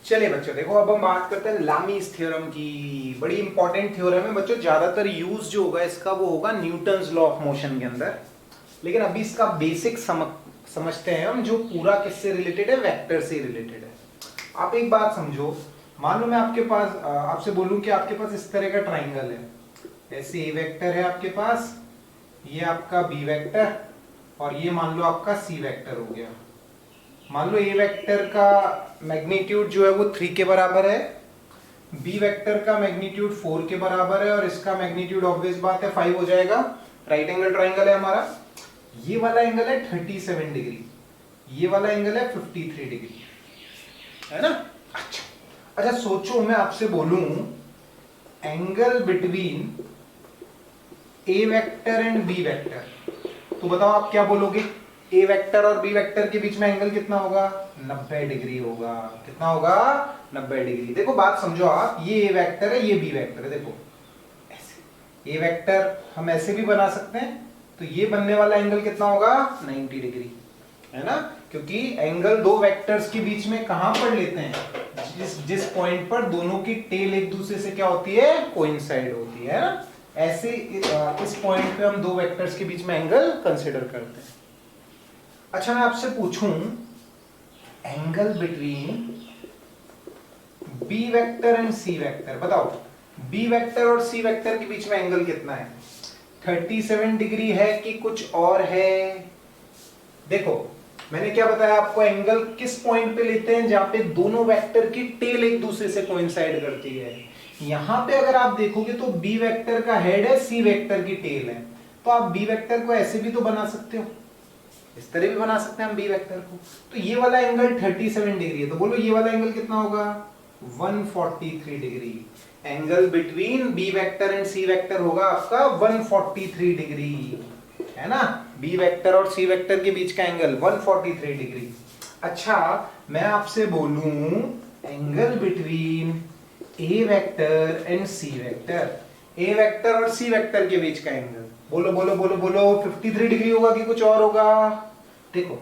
चलिए बच्चों देखो, अब हम बात करते हैं लामीज थ्योरम की। बड़ी इंपॉर्टेंट थ्योरम है बच्चों, ज्यादातर यूज जो होगा इसका वो होगा न्यूटन्स लॉ ऑफ मोशन के अंदर। लेकिन अभी इसका बेसिक समझते हैं हम, जो पूरा किससे रिलेटेड है, वेक्टर से रिलेटेड है। आप एक बात समझो, मान लो मैं आपके पास आपसे बोलूं कि आपके पास इस तरह का ट्राइंगल है, ऐसे ए वेक्टर है आपके पास, ये आपका बी वेक्टर और ये मान लो आपका सी वेक्टर हो गया। मान लो ए वेक्टर का मैग्नीट्यूड जो है वो 3 के बराबर है, बी वेक्टर का मैग्नीट्यूड 4 के बराबर है और इसका मैग्नीट्यूड ऑब्वियस बात है 5 हो जाएगा। राइट एंगल ट्राइंगल है हमारा। ये वाला एंगल है 37 डिग्री, ये वाला एंगल है 53 डिग्री, है ना। अच्छा सोचो, मैं आपसे बोलूं angle between A vector and B vector, तो बताओ आप क्या बोलोगे? ए वेक्टर और बी वेक्टर के बीच में एंगल कितना होगा? 90 डिग्री होगा। कितना होगा? 90 डिग्री। देखो बात समझो आप, ये ए वेक्टर है, ये बी वेक्टर है। देखो ऐसे ए वेक्टर हम ऐसे भी बना सकते हैं, तो ये बनने वाला एंगल कितना होगा? 90 डिग्री, है ना। क्योंकि एंगल दो वेक्टर्स के बीच में कहां पर लेते हैं? जिस पॉइंट पर दोनों की टेल एक दूसरे से क्या होती है? कोइंसाइड होती है ना। ऐसे इस पॉइंट पे हम दो वेक्टर्स के बीच में एंगल कंसिडर करते हैं। अच्छा मैं आपसे पूछूं, angle between B vector and C vector, बताओ बी वेक्टर और सी वेक्टर के बीच में एंगल कितना है? 37 डिग्री है कि कुछ और है? देखो मैंने क्या बताया आपको, एंगल किस पॉइंट पे लेते हैं? जहां पे दोनों वेक्टर की टेल एक दूसरे से कोइंसाइड करती है। यहां पे अगर आप देखोगे तो बी वेक्टर का हेड है, सी वेक्टर की टेल है, तो आप बी वेक्टर को ऐसे भी तो बना सकते हो, इस तरह भी बना सकते हैं हम बी वेक्टर को। तो ये वाला एंगल 37 डिग्री है, तो बोलो ये वाला एंगल कितना होगा? 143 degree. Angle between B vector and C vector होगा आपका 143 डिग्री, है ना। बी वेक्टर और सी वेक्टर के बीच का एंगल 143 डिग्री। अच्छा मैं आपसे बोलूं angle between A vector and C vector, A vector और सी वेक्टर के बीच का एंगल, बोलो बोलो बोलो बोलो, 53 डिग्री होगा कि कुछ और होगा? देखो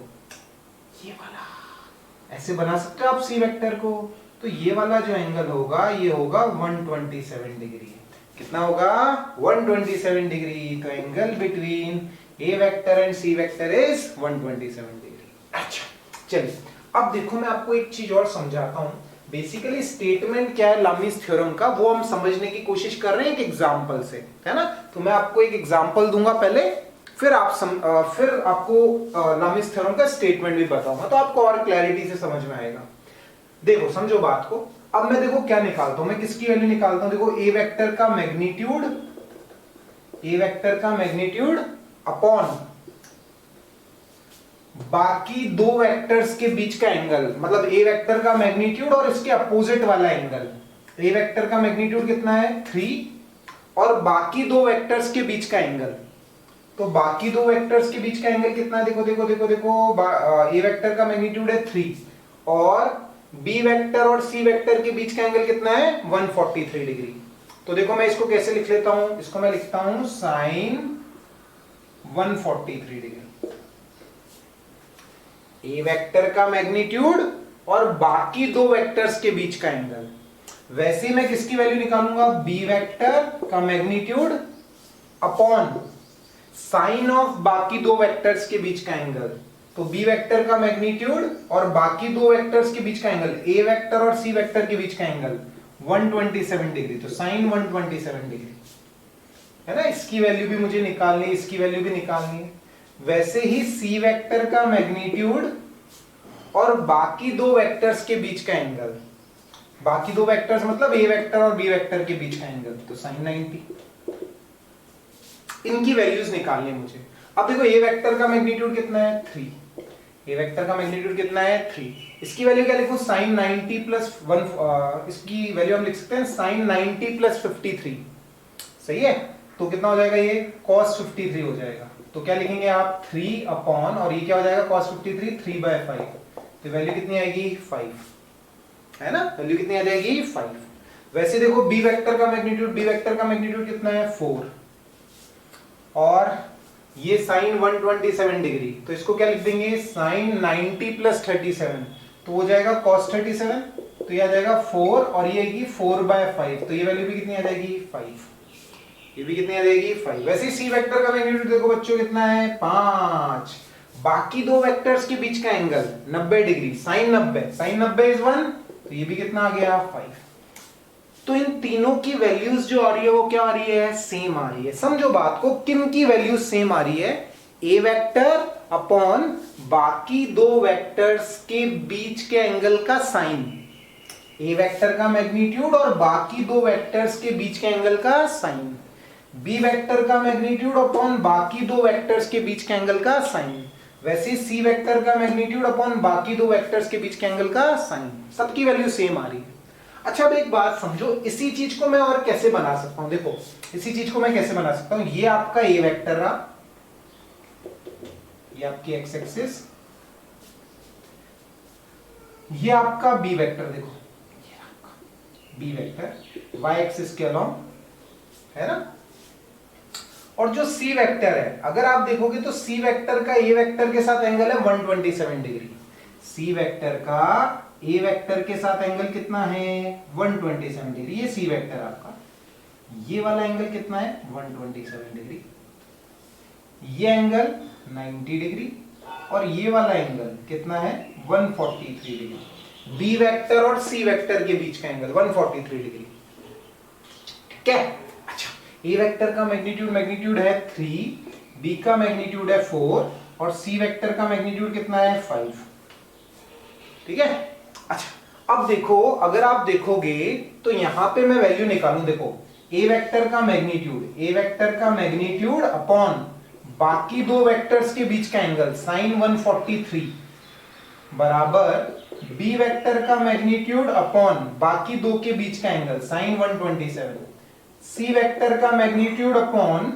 ये वाला ऐसे बना सकते हो आप सी वेक्टर को, तो ये वाला जो एंगल होगा ये होगा 127 डिग्री। कितना होगा? 127 डिग्री। तो angle between A vector and C vector is 127 degree. अच्छा चलिए अब देखो, मैं आपको एक चीज और समझाता हूं। बेसिकली स्टेटमेंट क्या है लामीज थ्योरम का, वो हम समझने की कोशिश कर रहे हैं एक एग्जांपल से, है ना। तो मैं आपको एक एग्जांपल दूंगा पहले, फिर आपको लामीज थ्योरम का स्टेटमेंट भी बताऊंगा, तो आपको और क्लैरिटी से समझ में आएगा। देखो समझो बात को। अब मैं देखो क्या निकालता हूं, मैं किसकी वैल्यू निकालता हूं? देखो ए वेक्टर का मैग्नीट्यूड, ए वेक्टर का मैग्नीट्यूड अपॉन बाकी दो वेक्टर्स के बीच का एंगल, मतलब ए वेक्टर का मैग्नीट्यूड और इसके अपोजिट वाला एंगल। ए वेक्टर का मैग्नीट्यूड कितना है? 3 और बाकी दो वेक्टर्स के बीच का एंगल, तो बाकी दो वेक्टर्स के बीच का एंगल कितना है? देखो देखो देखो देखो, ए वेक्टर का मैग्नीट्यूड है 3 और बी वेक्टर और सी वेक्टर के बीच का एंगल कितना है? 143 डिग्री। तो देखो मैं इसको कैसे लिख लेता हूं, इसको मैं लिखता हूं साइन 143 डिग्री। ए वेक्टर का मैग्नीट्यूड और बाकी दो वेक्टर्स के बीच का एंगल। वैसे मैं किसकी वैल्यू निकालूंगा? बी वेक्टर का मैग्नीट्यूड अपॉन साइन ऑफ बाकी दो वेक्टर्स के बीच का एंगल। तो बी वेक्टर का मैग्नीट्यूड और बाकी दो वेक्टर्स के बीच का एंगल, ए वेक्टर और सी वेक्टर के बीच का एंगल 127 डिग्री, तो साइन 127 डिग्री, है ना। इसकी वैल्यू भी मुझे निकालनी है, इसकी वैल्यू भी निकालनी है। वैसे ही सी वेक्टर का मैग्नीट्यूड और बाकी दो वेक्टर्स के बीच का एंगल, बाकी दो वेक्टर्स मतलब ए वेक्टर और बी वेक्टर के बीच का एंगल, तो साइन 90। इनकी वैल्यूज निकालनी है मुझे। अब देखो ए वेक्टर का मैग्नीट्यूड कितना है? 3। ए वेक्टर का मैग्नीट्यूड कितना है? 3। इसकी वैल्यू क्या लिखूं? साइन 90 प्लस 1, इसकी वैल्यू हम लिख सकते हैं साइन 90 प्लस 53, सही है। तो कितना हो जाएगा? ये cos 53 हो जाएगा। तो क्या लिखेंगे आप? 3 अपॉन, और ये क्या हो जाएगा? cos 53 3/5, तो वैल्यू कितनी आएगी? 5, है ना। वैल्यू कितनी आ जाएगी? 5। वैसे देखो बी वेक्टर का मैग्नीट्यूड, बी वेक्टर का मैग्नीट्यूड कितना है? 4 और ये साइन 127 डिग्री, तो इसको क्या लिख देंगे? साइन 90 प्लस 37, तो हो जाएगा cos 37, तो ये आ जाएगा 4 और ये आएगी 4/5, तो ये वैल्यू भी कितनी आ जाएगी 5, ये भी कितनी आ जाएगी 5। वैसे सी वेक्टर का मैग्नीट्यूड देखो बच्चों कितना है 5, बाकी दो वेक्टर्स के बीच का एंगल 90 डिग्री, sin 90 इज 1, तो ये भी कितना आ गया 5। तो इन तीनों की वैल्यूज जो आ रही है वो क्या आ रही है, सेम आ रही है। समझो बात को, किन की वैल्यूज सेम आ रही है, ए वेक्टर अपॉन बाकी दो वेक्टर्स के बीच के एंगल का साइन, ए वेक्टर का मैग्नीट्यूड और बाकी दो वेक्टर्स के बीच के एंगल का साइन, बी वेक्टर का मैग्नीट्यूड अपॉन बाकी दो वेक्टर्स के बीच के एंगल का साइन, वैसे सी वेक्टर का मैग्नीट्यूड अपॉन बाकी दो वेक्टर्स के बीच के एंगल का साइन, सबकी वैल्यू सेम आ रही है। अच्छा अब एक बात समझो, इसी चीज को मैं और कैसे बना सकता हूं, देखो इसी चीज को मैं कैसे बना सकता हूं, ये आपका ए वेक्टर रहा, ये आपकी एक्स एक्सिस, ये आपका बी वेक्टर, देखो ये आपका बी वेक्टर वाई एक्सिस के अलोंग है ना, और जो सी वेक्टर है अगर आप देखोगे तो सी वेक्टर का ए वेक्टर के साथ एंगल है 127 डिग्री, सी वेक्टर का ए वेक्टर के साथ एंगल कितना है 127 डिग्री, ये सी वेक्टर आपका, ये वाला एंगल कितना है 127 डिग्री, ये एंगल 90 डिग्री और ये वाला एंगल कितना है 143 डिग्री। बी वेक्टर और सी वेक्टर के बीच का एंगल 143 डिग्री, ठीक है। अच्छा ए वेक्टर का मैग्नीट्यूड है 3, बी का मैग्नीट्यूड है 4 और सी वेक्टर का मैग्नीट्यूड कितना है 5, ठीक है। अच्छा अब देखो, अगर आप देखोगे तो यहां पे मैं वैल्यू निकालूं, देखो ए वेक्टर का मैग्नीट्यूड अपॉन बाकी दो वेक्टर्स के बीच का एंगल sin 143 बराबर बी वेक्टर का मैग्नीट्यूड अपॉन बाकी दो के बीच का एंगल sin 127, सी वेक्टर का मैग्नीट्यूड अपॉन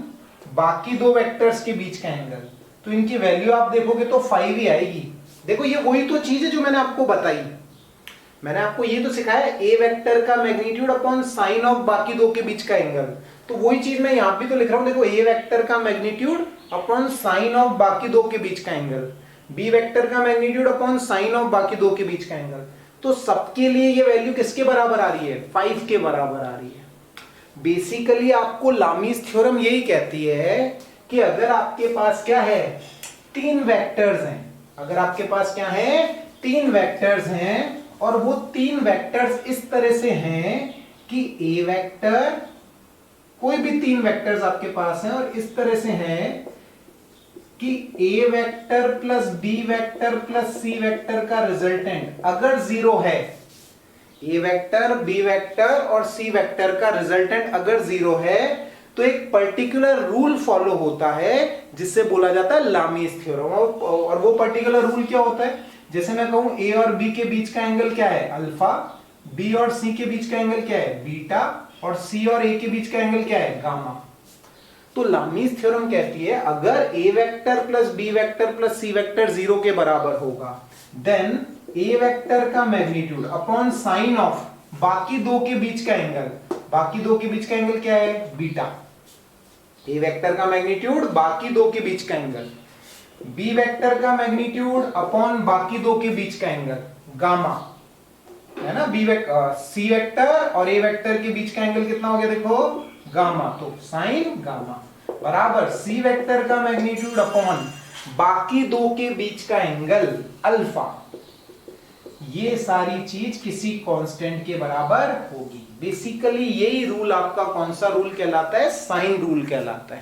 बाकी दो वेक्टर्स के बीच का एंगल, तो इनकी वैल्यू आप देखोगे तो 5 ही आएगी। देखो ये वही तो चीज है जो मैंने आपको बताई, मैंने आपको ये तो सिखाया ए वेक्टर का मैग्नीट्यूड अपॉन साइन ऑफ बाकी दो के बीच का एंगल, तो वही चीज मैं यहां भी तो लिख रहा हूं, देखो ए वेक्टर का मैग्नीट्यूड अपॉन साइन ऑफ बाकी दो के बीच का एंगल, बी वेक्टर का मैग्नीट्यूड अपॉन साइन ऑफ बाकी दो के बीच का एंगल, तो सबके लिए ये वैल्यू किसके बराबर आ रही है 5 के बराबर आ रही है। बेसिकली आपको लामीज थ्योरम यही कहती है कि अगर आपके पास क्या है तीन वेक्टर्स हैं, अगर आपके पास क्या है तीन वेक्टर्स हैं और वो तीन वेक्टर्स इस तरह से हैं कि ए वेक्टर, कोई भी तीन वेक्टर्स आपके पास हैं और इस तरह से हैं कि A vector plus B vector plus C vector का रिजल्टेंट अगर जीरो है, ए वेक्टर बी वेक्टर और सी वेक्टर का रिजल्टेंट अगर जीरो है तो एक पर्टिकुलर रूल फॉलो होता है जिससे बोला जाता है लामीज थ्योरम। और वो पर्टिकुलर रूल क्या होता है, जैसे मैं कहूं ए और बी के बीच का एंगल क्या है अल्फा, बी और सी के बीच का एंगल क्या है बीटा और सी और ए के बीच का एंगल क्या है गामा। तो लामीज थ्योरम कहती है अगर A vector plus B vector plus C vector 0 के बराबर होगा देन ए वेक्टर का मैग्नीट्यूड अपॉन साइन ऑफ बाकी दो के बीच का एंगल, बाकी दो के बीच का एंगल क्या है बीटा, ए वेक्टर का मैग्नीट्यूड बाकी दो के बीच का एंगल, बी वेक्टर का मैग्नीट्यूड अपॉन बाकी दो के बीच का एंगल गामा, है ना। सी वेक्टर और ए वेक्टर के बीच का एंगल कितना हो गया देखो गामा, तो साइन गामा बराबर सी वेक्टर का मैग्नीट्यूड अपॉन बाकी दो के बीच का एंगल अल्फा। ये सारी चीज किसी कांस्टेंट के बराबर होगी। बेसिकली यही रूल आपका कौन सा रूल कहलाता है, साइन रूल कहलाता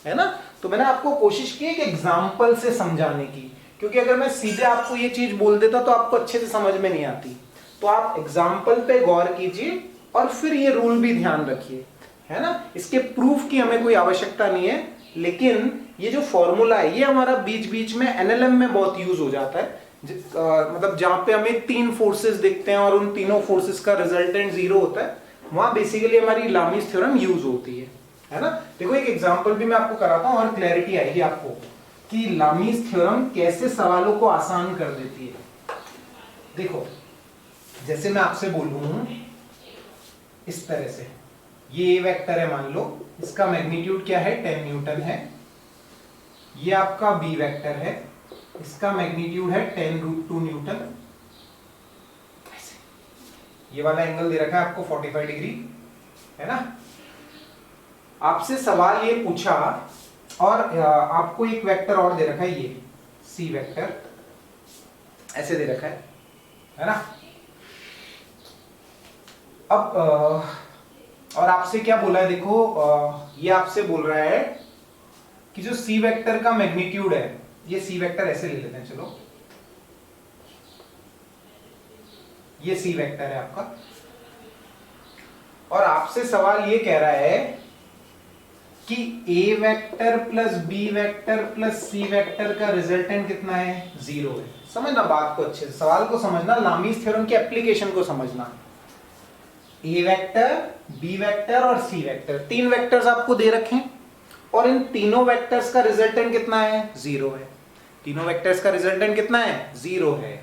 है ना। तो मैंने आपको कोशिश की एक एग्जांपल से समझाने की, क्योंकि अगर मैं सीधे आपको ये चीज बोल देता तो आपको अच्छे से समझ में नहीं आती, तो आप एग्जांपल पे गौर कीजिए और फिर ये रूल भी ध्यान रखिए, है ना। इसके प्रूफ की हमें कोई आवश्यकता नहीं है, लेकिन ये जो फॉर्मूला है ये हमारा बीच बीच में एनएलएम में बहुत यूज हो जाता है, मतलब जहां पे हमें तीन फोर्सेस दिखते हैं और उन तीनों फोर्सेस का रिजल्टेंट 0 होता है, वहां बेसिकली हमारी लामीज थ्योरम यूज होती है ना। देखो एक एग्जांपल भी मैं आपको कराता हूं और क्लैरिटी आएगी आपको कि लामीज थ्योरम कैसे सवालों को आसान कर देती है। देखो जैसे मैं आपसे बोलूं इस तरह से, ये वेक्टर है मान लो, इसका मैग्नीट्यूड क्या है 10 न्यूटन है, ये आपका बी वेक्टर है, इसका मैग्नीट्यूड है 10√2 न्यूटन, ये वाला एंगल दे रखा है आपको 45 डिग्री, है ना। आपसे सवाल ये पूछा और आपको एक वेक्टर और दे रखा है, ये सी वेक्टर ऐसे दे रखा है ना। अब और आपसे क्या बोला है, देखो ये आपसे बोल रहा है कि जो सी वेक्टर का मैग्नीट्यूड है, ये सी वेक्टर ऐसे ले लेते हैं, चलो ये सी वेक्टर है आपका, और आपसे सवाल ये कह रहा है कि A vector plus B vector plus C vector का रिजल्टेंट कितना है, 0 है। समझना बात को अच्छे से, सवाल को समझना, लामीज थ्योरम की एप्लीकेशन को समझना। ए वेक्टर, बी वेक्टर और सी वेक्टर, 3 वेक्टर्स आपको दे रखे हैं और इन तीनों वेक्टर्स का रिजल्टेंट कितना है, 0 है। तीनों वेक्टर्स का रिजल्टेंट कितना है, 0 है।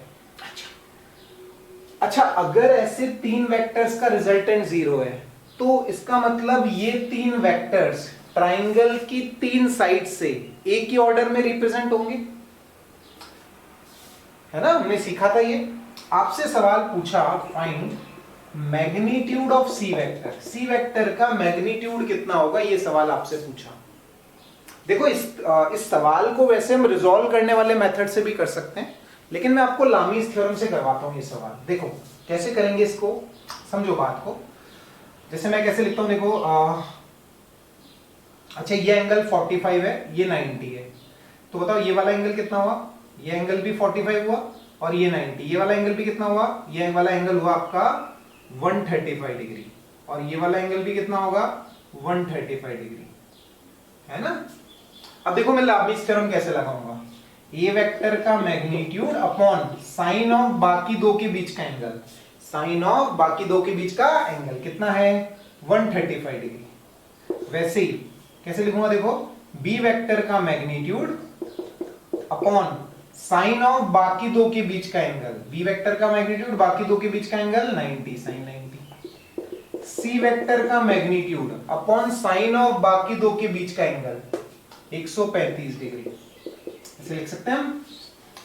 अच्छा, अगर ऐसे 3 वेक्टर्स का रिजल्टेंट 0 है तो इसका मतलब ये 3 वेक्टर्स ट्राइंगल की 3 साइड से एक ही ऑर्डर में रिप्रेजेंट होंगे, है ना। हमने सीखा था ये। आपसे सवाल पूछा find magnitude of C vector, C vector का मैग्नीट्यूड कितना होगा, ये सवाल आपसे पूछा। देखो इस सवाल को वैसे हम रिजॉल्व करने वाले मेथड से भी कर सकते हैं, लेकिन मैं आपको लामीज थ्योरम से करवाता हूं ये सवाल। देखो कैसे करेंगे इसको, समझो बात को। जैसे मैं कैसे लिखता हूं, देखो अच्छा ये एंगल 45 है, ये 90 है, तो बताओ ये वाला एंगल कितना हुआ, ये एंगल भी 45 हुआ और ये 90, ये वाला एंगल भी कितना हुआ, ये वाला एंगल हुआ आपका 135 डिग्री और ये वाला एंगल भी कितना होगा, 135 डिग्री, है ना। अब देखो मैं लामीज थ्योरम कैसे लगाऊंगा, ए वेक्टर का मैग्नीट्यूड अपॉन साइन ऑफ बाकी दो के बीच का एंगल, साइन ऑफ बाकी दो के बीच का एंगल कितना है, 135 डिग्री। वैसे ही कैसे लिखूंगा, देखो बी वेक्टर का मैग्नीट्यूड अपॉन साइन ऑफ बाकी दो के बीच का एंगल, बी वेक्टर का मैग्नीट्यूड बाकी दो के बीच का एंगल 90, साइन 90। सी वेक्टर का मैग्नीट्यूड अपॉन साइन ऑफ बाकी दो के बीच का एंगल 135 डिग्री, ऐसे लिख सकते हैं हम।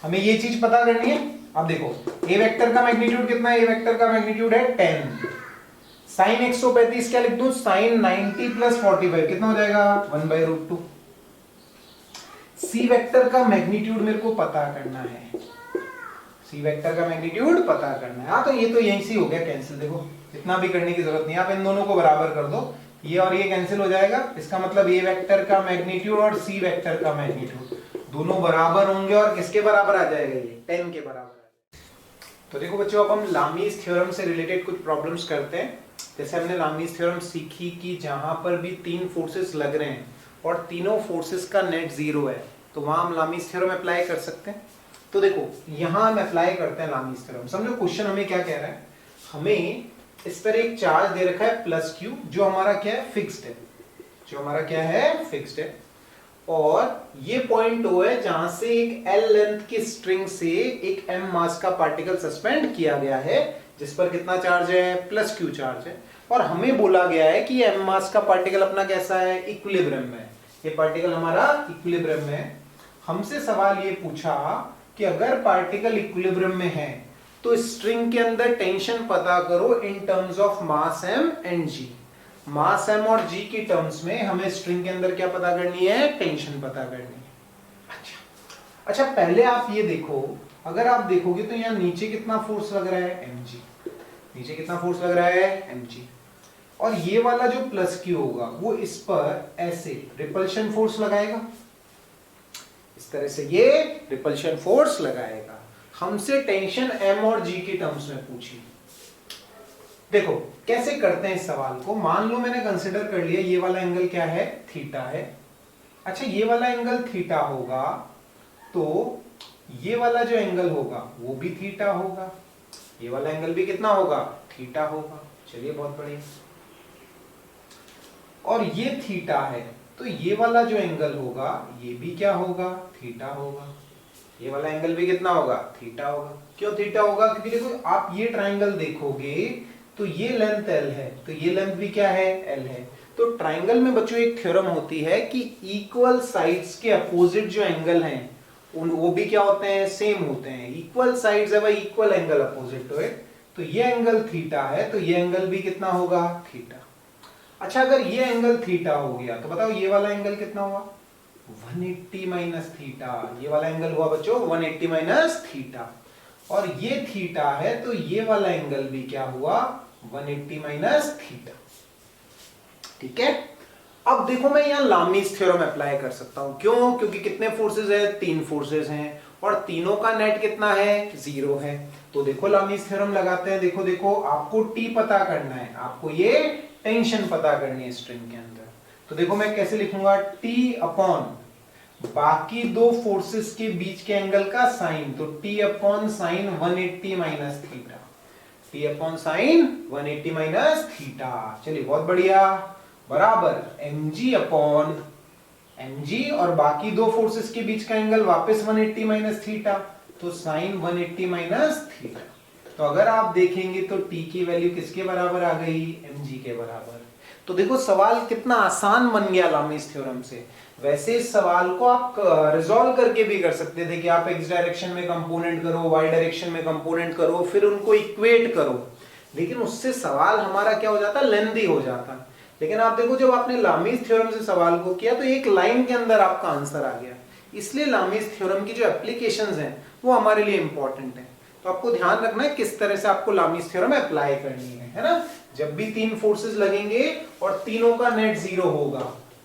हमें ये चीज पता करनी है। अब देखो ए वेक्टर का मैग्नीट्यूड कितना है, ए वेक्टर का मैग्नीट्यूड है 10, साइन 135 क्या लिख दूं, साइन 90 प्लस 45 कितना हो जाएगा, 1/√2। सी वेक्टर का मैग्नीट्यूड मेरे को पता करना है, सी वेक्टर का मैग्नीट्यूड पता करना है। हाँ तो ये तो यहीं से हो गया कैंसिल, देखो इतना भी करने की जरूरत नहीं, आप इन दोनों को बराबर कर दो, ये और ये कैंसिल हो जाएगा। इसका मतलब ए वेक्टर का मैग्नीट्यूड और सी वेक्टर का मैग्नीट्यूड दोनों बराबर होंगे और किसके बराबर आ जाएगा, ये 10 के बराबर। तो देखो बच्चों, अब हम लामीज थ्योरम से रिलेटेड कुछ प्रॉब्लम्स करते हैं। जैसे हमने लामीज थ्योरम सीखी कि जहां पर भी 3 फोर्सेस लग रहे हैं और तीनों फोर्सेस का नेट 0 है, तो वहां हम लामीज थ्योरम अप्लाई कर सकते हैं। तो देखो यहां हम अप्लाई करते हैं लामीज थ्योरम। समझो क्वेश्चन हमें क्या कह रहा है, हमें इस पर एक चार्ज दे रखा है +q, जो हमारा क्या है, फिक्स्ड है, जो हमारा क्या है, फिक्स्ड है। और ये पॉइंट O है जहां से एक L लेंथ की स्ट्रिंग से एक m मास का पार्टिकल सस्पेंड किया गया है, जिस पर कितना चार्ज है, +q चार्ज है। और हमें बोला गया है कि m मास का पार्टिकल अपना कैसा है, इक्विलिब्रियम में है, ये पार्टिकल हमारा इक्विलिब्रियम में है। हमसे सवाल ये पूछा कि अगर पार्टिकल इक्विलिब्रियम में है तो स्ट्रिंग के अंदर टेंशन पता करो in terms of mass m and g। Mass m और g की टर्म्स में हमें स्ट्रिंग के अंदर क्या पता करनी है, टेंशन पता करनी है। अच्छा पहले आप ये देखो, अगर आप देखोगे तो यहाँ नीचे कितना फोर्स लग रहा है, mg, नीचे कितना फोर्स लग रहा है, mg। और ये वाला जो +q होगा वो इस पर ऐसे रिपल्शन फोर्स लगाएगा, इस तरह से ये रिपल्शन फोर्स लगाएगा। हमसे टेंशन m और g की टर्म्स में पूछी। देखो कैसे करते हैं इस सवाल को। मान लो मैंने कंसिडर कर लिया ये वाला एंगल क्या है, थीटा है। अच्छा ये वाला एंगल थीटा होगा तो ये वाला जो एंगल होगा वो भी थीटा होगा, ये वाला एंगल भी कितना होगा, थीटा होगा। चलिए बहुत बढ़िया। और ये थीटा है तो ये वाला जो एंगल होगा ये भी क्या होगा, थीटा होगा। ये वाला एंगल भी कितना होगा, थीटा होगा। क्यों थीटा होगा, क्योंकि देखो आप ये ट्राइंगल देखोगे तो ये लेंथ L है तो ये लेंथ भी क्या है, L है। तो ट्राइंगल में बच्चों एक थ्योरम होती है कि इक्वल साइड्स के अपोजिट जो एंगल हैं उन वो भी क्या होते हैं, सेम होते हैं। इक्वल साइड्स है भाई, equal angle opposite to it, तो ये एंगल थीटा है, तो ये एंगल भी कितना होगा, थीटा। अच्छा, अगर ये एंगल थीटा हो गया तो बताओ ये वाला एंगल कितना हुआ, 180 माइनस थीटा। ये वाला एंगल हुआ बच्चों 180 माइनस थीटा, और ये थीटा है तो ये वाला एंगल भी क्या हुआ, 180 माइनस थीटा। ठीक है। अब देखो मैं यहां लामीज थ्योरम अप्लाई कर सकता हूं। क्यों? क्योंकि कितने फोर्सेस है, 3 फोर्सेस हैं, और तीनों का नेट कितना है, 0 है। तो देखो लामीज थ्योरम लगाते हैं। देखो देखो, आपको टी पता करना है, आपको ये टेंशन पता करनी है स्ट्रिंग के अंदर। तो देखो मैं कैसे लिखूंगा, टी अपॉन बाकी दो फोर्सेस के बीच के एंगल का साइन, तो T upon sine 180 minus theta, T upon sine 180 minus theta. चलिए बहुत बढ़िया, बराबर mg अपॉन mg, और बाकी दो फोर्सेस के बीच का एंगल वापस 180 माइनस थीटा, तो साइन 180 माइनस थीटा। तो अगर आप देखेंगे तो t की वैल्यू किसके बराबर आ गई, mg के बराबर। तो देखो सवाल कितना आसान बन गया लामीज थ्योरम से। वैसे इस सवाल को आप रिजॉल्व करके भी कर सकते थे कि आप x डायरेक्शन में कंपोनेंट करो, y डायरेक्शन में कंपोनेंट करो, फिर उनको इक्वेट करो, लेकिन उससे सवाल हमारा क्या हो जाता, लेंथी हो जाता। लेकिन आप देखो जब आपने लामीज थ्योरम से सवाल को किया तो एक लाइन के अंदर आपका आंसर आ गया। इसलिए लामीज थ्योरम की जो एप्लीकेशंस हैं वो हमारे लिए इंपॉर्टेंट है। तो आपको ध्यान रखना है किस तरह से आपको लामीज थ्योरम अप्लाई करनी है ना। जब भी 3 फोर्सेस लगेंगे और तीनों का नेट 0 होगा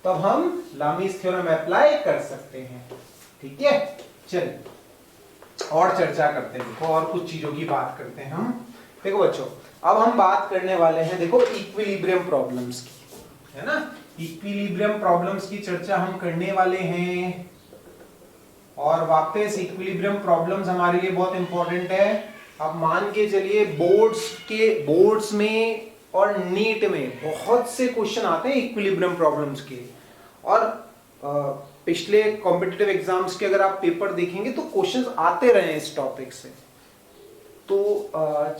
तब हम लामीज थ्योरम अप्लाई कर सकते हैं। ठीक है, चलिए और चर्चा करते हैं। देखो और कुछ चीजों की बात करते हैं हम। देखो बच्चों, अब हम बात करने वाले हैं देखो इक्विलिब्रियम प्रॉब्लम्स की, है ना। इक्विलिब्रियम प्रॉब्लम्स की चर्चा हम करने वाले हैं, और वापस इक्विलिब्रियम प्रॉब्लम्स हमारे लिए बहुत इंपॉर्टेंट है। अब मान के चलिए बोर्ड्स में और नीट में बहुत से क्वेश्चन आते हैं इक्विलिब्रियम प्रॉब्लम्स के, और पिछले कॉम्पिटिटिव एग्जाम्स के अगर आप पेपर देखेंगे तो क्वेश्चंस आते रहे हैं इस टॉपिक से। तो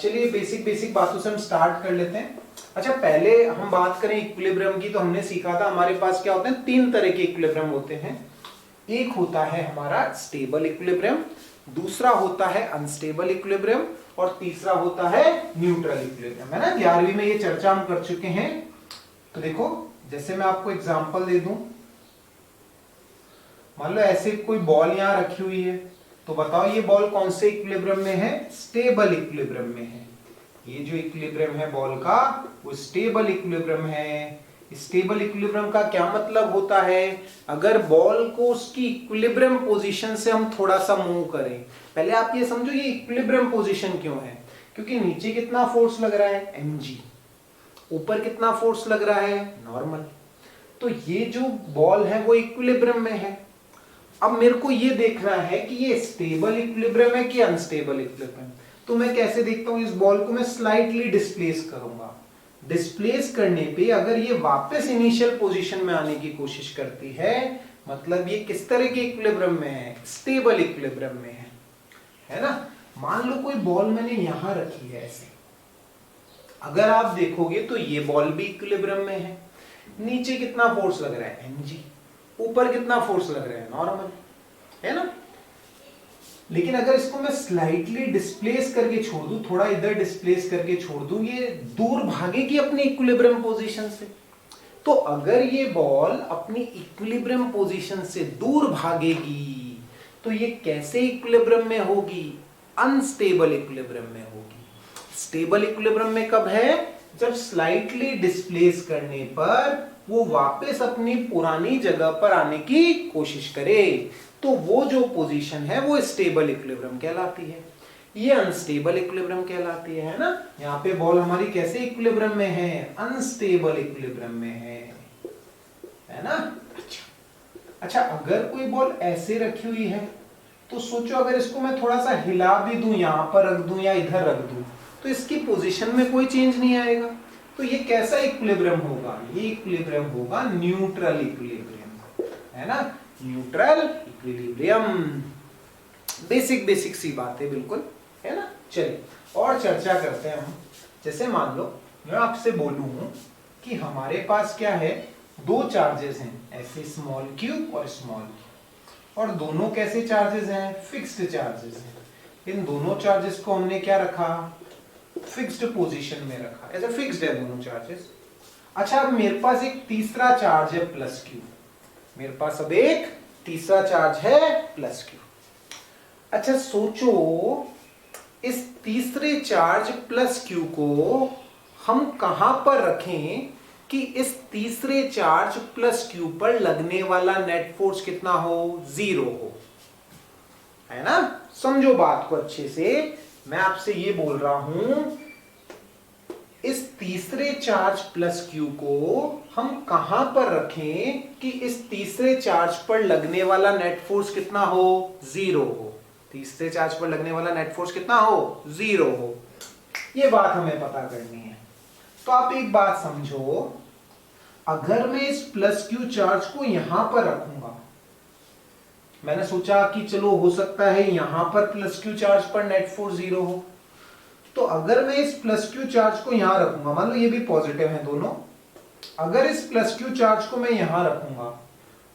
चलिए बेसिक बातों से हम स्टार्ट कर लेते हैं। अच्छा, पहले हम बात करें इक्विलिब्रियम की, तो हमने सीखा था हमारे पास क्या होते हैं, 3 तरह के इक्विलिब्रियम होते हैं। एक होता है हमारा स्टेबल इक्विलिब्रियम, दूसरा होता है अनस्टेबल इक्विलिब्रियम, और तीसरा होता है न्यूट्रल इक्विलिब्रियम, है ना। 11वीं में ये चर्चा हम कर चुके हैं। तो देखो जैसे मैं आपको एग्जांपल दे दूं, मान लो ऐसे कोई बॉल यहां रखी हुई है, तो बताओ ये बॉल कौन से इक्विलिब्रियम में है, स्टेबल इक्विलिब्रियम में है। ये जो इक्विलिब्रियम है बॉल का वो स्टेबल इक्विलिब्रियम है। स्टेबल इक्विलिब्रियम का क्या मतलब होता है, अगर बॉल को उसकी इक्विलिब्रियम पोजीशन से हम थोड़ा सा मूव करें। पहले आप ये समझो ये इक्विलिब्रियम पोजीशन क्यों है, क्योंकि नीचे कितना फोर्स लग रहा है, mg, ऊपर कितना फोर्स लग रहा है, नॉर्मल। तो ये जो बॉल है वो इक्विलिब्रियम में है। अब मेरे को ये देखना है कि ये स्टेबल इक्विलिब्रियम है कि अनस्टेबल इक्विलिब्रियम। तो मैं कैसे देखता हूं, इस बॉल को मैं स्लाइटली डिस्प्लेस करूंगा। डिस्प्लेस करने पे अगर ये वापस इनिशियल पोजीशन में आने की कोशिश करती है, मतलब ये किस तरह के इक्विलिब्रियम में है, स्टेबल इक्विलिब्रियम में है ना। मान लो कोई बॉल मैंने यहां रखी है ऐसे, अगर आप देखोगे तो ये बॉल भी इक्विलिब्रियम में है। नीचे कितना फोर्स लग रहा है, mg, ऊपर कितना फोर्स लग रहा है, नॉर्मल, है ना। लेकिन अगर इसको मैं स्लाइटली डिस्प्लेस करके छोड़ दूं, थोड़ा इधर डिस्प्लेस करके छोड़ दूं, ये दूर भागेगी अपनी इक्विलिब्रियम पोजीशन से। तो अगर ये बॉल अपनी इक्विलिब्रियम पोजीशन से दूर भागेगी तो ये कैसे इक्विलिब्रियम में होगी, अनस्टेबल इक्विलिब्रियम में होगी। स्टेबल इक्विलिब्रियम में कब है, जब स्लाइटली डिस्प्लेस करने पर वो वापस अपनी पुरानी जगह पर आने की कोशिश करे, तो वो जो पोजीशन है वो स्टेबल इक्विलिब्रियम कहलाती है। ये अनस्टेबल इक्विलिब्रियम कहलाती है ना। यहाँ पे बॉल हमारी कैसे इक्विलिब्रियम में है, अनस्टेबल इक्विलिब्रियम में है ना। अच्छा, अगर कोई बॉल ऐसे रखी हुई है तो सोचो अगर इसको मैं थोड़ा सा हिला भी दूं, यहां पर रख दूं या इधर रख दूं, तो इसकी पोजीशन में कोई चेंज नहीं आएगा। तो ये कैसा इक्विलिब्रियम होगा, ये इक्विलिब्रियम होगा न्यूट्रल इक्विलिब्रियम, है ना, न्यूट्रल इक्विलिब्रियम। बेसिक सी बात है बिल्कुल, है ना। चलिए और चर्चा करते हैं हम। जैसे मान लो मैं आपसे बोलूं कि हमारे पास क्या है, 2 चार्जेस हैं, ऐसे स्मॉल q और स्मॉल q, और दोनों कैसे चार्जेस हैं, फिक्स्ड चार्जेस हैं। इन दोनों चार्जेस को हमने क्या रखा, फिक्स्ड पोजीशन में रखा, ऐसे फिक्स्ड है दोनों चार्जेस। अच्छा, अब मेरे पास एक तीसरा चार्ज है प्लस क्यू, मेरे पास अब एक तीसरा चार्ज है प्लस क्यू। अच्छा सोचो, इस तीसरे चार्ज प्लस क्यू को हम कहां पर रखें कि इस तीसरे चार्ज प्लस क्यू पर लगने वाला नेट फोर्स कितना हो, 0 हो, है ना। समझो बात को अच्छे से, मैं आपसे ये बोल रहा हूं, इस तीसरे चार्ज प्लस क्यू को हम कहां पर रखें कि इस तीसरे चार्ज पर लगने वाला नेट फोर्स कितना हो, 0 हो। तीसरे चार्ज पर लगने वाला नेट फोर्स कितना हो, 0 हो। ये बात हमें पता करनी है। तो आप एक बात समझो, अगर मैं इस प्लस क्यू चार्ज को यहां पर रखूंगा, मैंने सोचा कि चलो हो सकता है यहां पर प्लस क्यू चार्ज पर नेट फोर्स 0 हो, तो अगर मैं इस प्लस क्यू चार्ज को यहां रखूंगा, मान लो ये भी पॉजिटिव है दोनों, अगर इस प्लस क्यू चार्ज को मैं यहां रखूंगा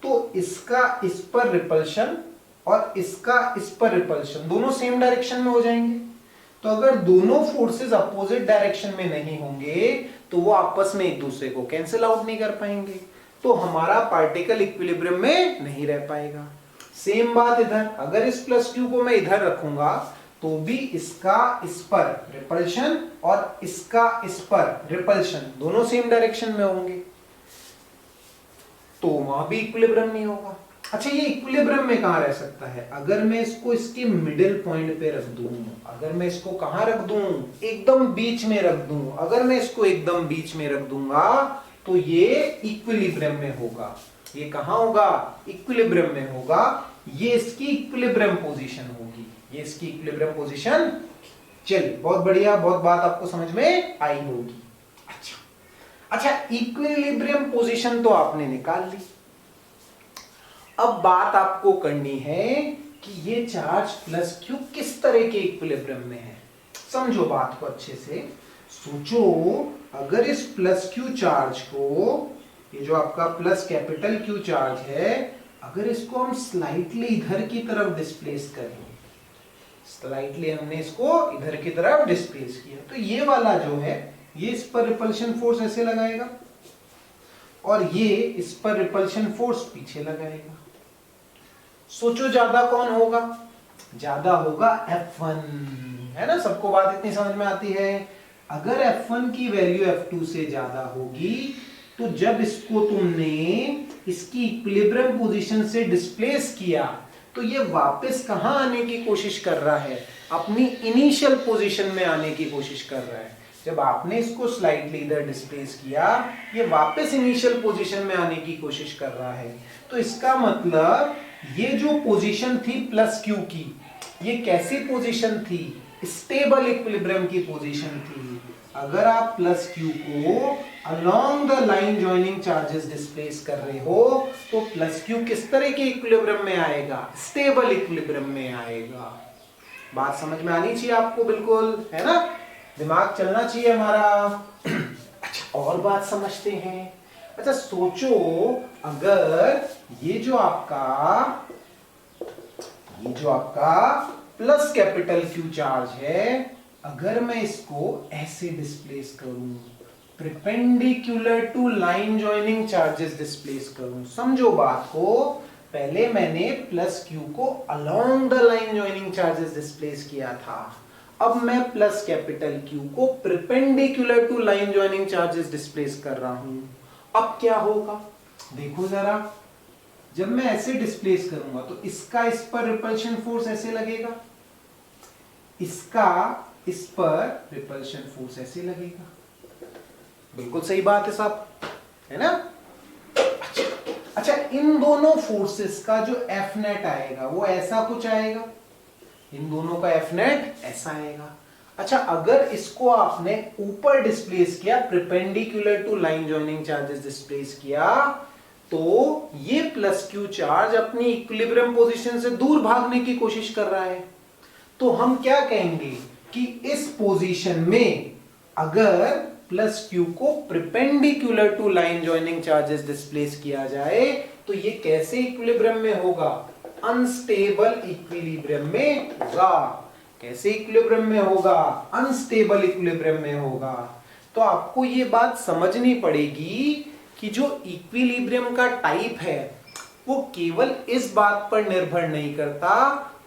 तो इसका इस पर रिपल्शन और इसका इस पर रिपल्शन दोनों सेम डायरेक्शन में हो जाएंगे। तो अगर दोनों फोर्सेस अपोजिट डायरेक्शन में नहीं होंगे तो वो आपस में एक दूसरे को कैंसिल आउट नहीं कर पाएंगे, तो हमारा पार्टिकल इक्विलिब्रियम में नहीं रह पाएगा। सेम बात इधर, अगर इस प्लस क्यू को मैं इधर रखूंगा तो भी इसका इस पर रिपल्शन और इसका इस पर रिपल्शन दोनों सेम डायरेक्शन में होंगे, तो वहां भी इक्विलिब्रियम नहीं होगा। अच्छा, ये इक्विलिब्रियम में कहां रह सकता है, अगर मैं इसको इसके मिडिल पॉइंट पे रख दूं, अगर मैं इसको कहां रख दूं, एकदम बीच में रख दूं, अगर मैं इसको एकदम बीच में रख दूंगा तो ये इक्विलिब्रियम में होगा। ये कहां होगा, इक्विलिब्रियम में होगा। ये इसकी इक्विलिब्रियम पोजीशन होगी, ये इसकी इक्विलिब्रियम पोजीशन। चलिए, बहुत बढ़िया, बहुत बात आपको समझ में आई होगी। अच्छा, इक्विलिब्रियम पोजीशन तो आपने निकाल ली। अब बात आपको करनी है कि ये चार्ज प्लस क्यू किस तरह के इक्विलिब्रियम में है। समझो बात को अच्छे से, सोचो, अगर इस प्लस क्यू चार्ज को, ये जो आपका प्लस कैपिटल क्यू चार्ज है, अगर इसको हम स्लाइटली इधर की तरफ डिस्प्लेस करें, स्लाइटली हमने इसको इधर की तरफ डिस्प्लेस किया, तो ये वाला जो है ये इस पर रिपल्शन फोर्स ऐसे लगाएगा और ये इस पर रिपल्शन फोर्स पीछे लगाएगा। सोचो ज्यादा कौन होगा, ज्यादा होगा F1, है ना। सबको बात इतनी समझ में आती है। अगर F1 की वैल्यू F2 से ज्यादा होगी तो जब इसको तुमने इसकी इक्विलिब्रियम पोजीशन से डिस्प्लेस किया तो ये वापस कहां आने की कोशिश कर रहा है, अपनी इनिशियल पोजीशन में आने की कोशिश कर रहा है। जब आपने इसको स्लाइटली इधर डिस्प्लेस किया, ये वापस इनिशियल पोजीशन में आने की कोशिश कर रहा है। तो इसका मतलब ये जो पोजीशन थी प्लस क्यू की, ये कैसी पोजीशन थी, स्टेबल इक्विलिब्रियम की पोजीशन थी। अगर आप प्लस क्यू को along the line joining charges displace कर रहे हो तो प्लस क्यू किस तरह के इक्विलिब्रियम में आएगा, स्टेबल इक्विलिब्रियम में आएगा। बात समझ में आनी चाहिए आपको, बिल्कुल, है ना, दिमाग चलना चाहिए हमारा। अच्छा, और बात समझते हैं। अच्छा सोचो, अगर ये जो आपका प्लस कैपिटल क्यू चार्ज है, अगर मैं इसको ऐसे डिस्प्लेस करूं, perpendicular to line joining charges displace करूं, समझो बात को, पहले मैंने प्लस क्यू को along the line joining charges displace किया था, अब मैं प्लस कैपिटल क्यू को perpendicular to line joining charges displace कर रहा हूं। अब क्या होगा, देखो जरा, जब मैं ऐसे डिस्प्लेस करूंगा तो इसका इस पर रिपल्शन फोर्स ऐसे लगेगा, इसका इस पर रिपल्शन फोर्स ऐसे लगेगा। बिल्कुल सही बात है साहब, है ना। अच्छा, इन दोनों फोर्सेस का जो एफ नेट आएगा वो ऐसा कुछ आएगा, इन दोनों का एफ नेट ऐसा आएगा। अच्छा, अगर इसको आपने ऊपर डिस्प्लेस किया, perpendicular to line joining charges displace किया, तो ये प्लस क्यू चार्ज अपनी इक्विलिब्रियम पोजीशन से दूर भागने की कोशिश कर रहा है। तो हम क्या कहेंगे कि इस पोजीशन में अगर प्लस क्यू को perpendicular to line joining charges displace किया जाए तो ये कैसे इक्विलिब्रियम में होगा, अनस्टेबल इक्विलिब्रियम में होगा। कैसे इक्विलिब्रियम में होगा? अनस्टेबल इक्विलिब्रियम में होगा। तो आपको ये बात समझनी पड़ेगी कि जो इक्विलिब्रियम का टाइप है वो केवल इस बात पर निर्भर नहीं करता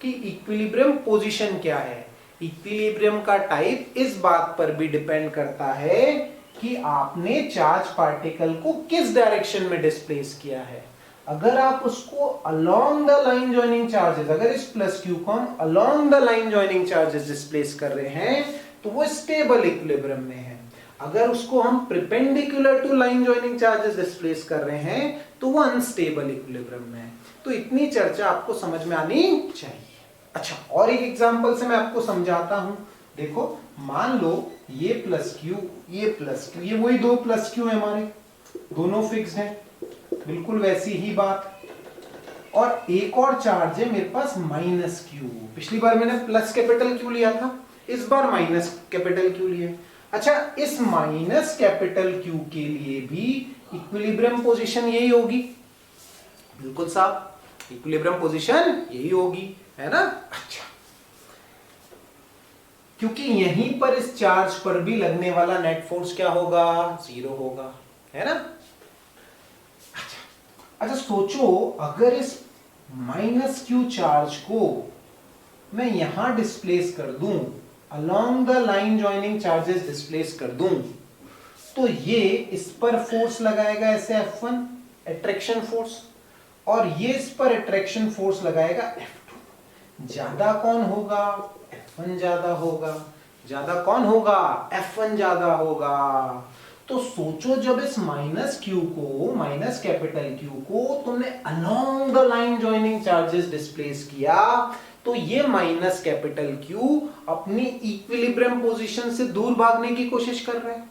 कि इक्विलिब्रियम पोजीशन क्या है। इक्विलिब्रियम का टाइप इस बात पर भी डिपेंड करता है कि आपने चार्ज पार्टिकल को किस डायरेक्शन में डिस्प्लेस किया है। अगर आप उसको along the line joining charges, अगर इस प्लस क्यू को हम along the line joining charges displace कर रहे हैं तो वो स्टेबल इक्विलिब्रियम में है। अगर उसको हम perpendicular to line joining charges displace कर रहे हैं तो वो अनस्टेबल इक्विलिब्रियम में है। तो इतनी चर्चा आपको समझ में आनी चाहिए। अच्छा, और एक एग्जांपल से मैं आपको समझाता हूं। देखो, मान लो ये प्लस क्यू, ये प्लस क्यू, ये वही दो प्लस क्यू है हमारे, दोनों फिक्स्ड हैं, बिल्कुल वैसी ही बात। और एक और चार्ज है मेरे पास माइनस क्यू। पिछली बार मैंने प्लस कैपिटल क्यू लिया था, इस बार माइनस कैपिटल क्यू लिया। अच्छा, इस माइनस कैपिटल क्यू के लिए भी इक्विलिब्रियम पोजीशन यही होगी, बिल्कुल साहब, इक्विलिब्रियम पोजीशन यही होगी, है ना। अच्छा, क्योंकि यहीं पर इस चार्ज पर भी लगने वाला नेट फोर्स क्या होगा? 0 होगा, है ना। अच्छा, सोचो अगर इस माइनस क्यू चार्ज को मैं यहां डिस्प्लेस कर दूं, along the line joining charges displace कर दूं, तो ये इस पर फोर्स लगाएगा ऐसे F1 अट्रैक्शन फोर्स, और ये इस पर अट्रैक्शन फोर्स लगाएगा F2। ज्यादा कौन होगा? F1 ज्यादा होगा। ज्यादा कौन होगा? F1 ज्यादा होगा। तो सोचो, जब इस माइनस क्यू को, माइनस कैपिटल क्यू को तुमने along the line joining charges displace किया, तो ये माइनस कैपिटल क्यू अपनी इक्विलिब्रियम पोजीशन से दूर भागने की कोशिश कर रहा है।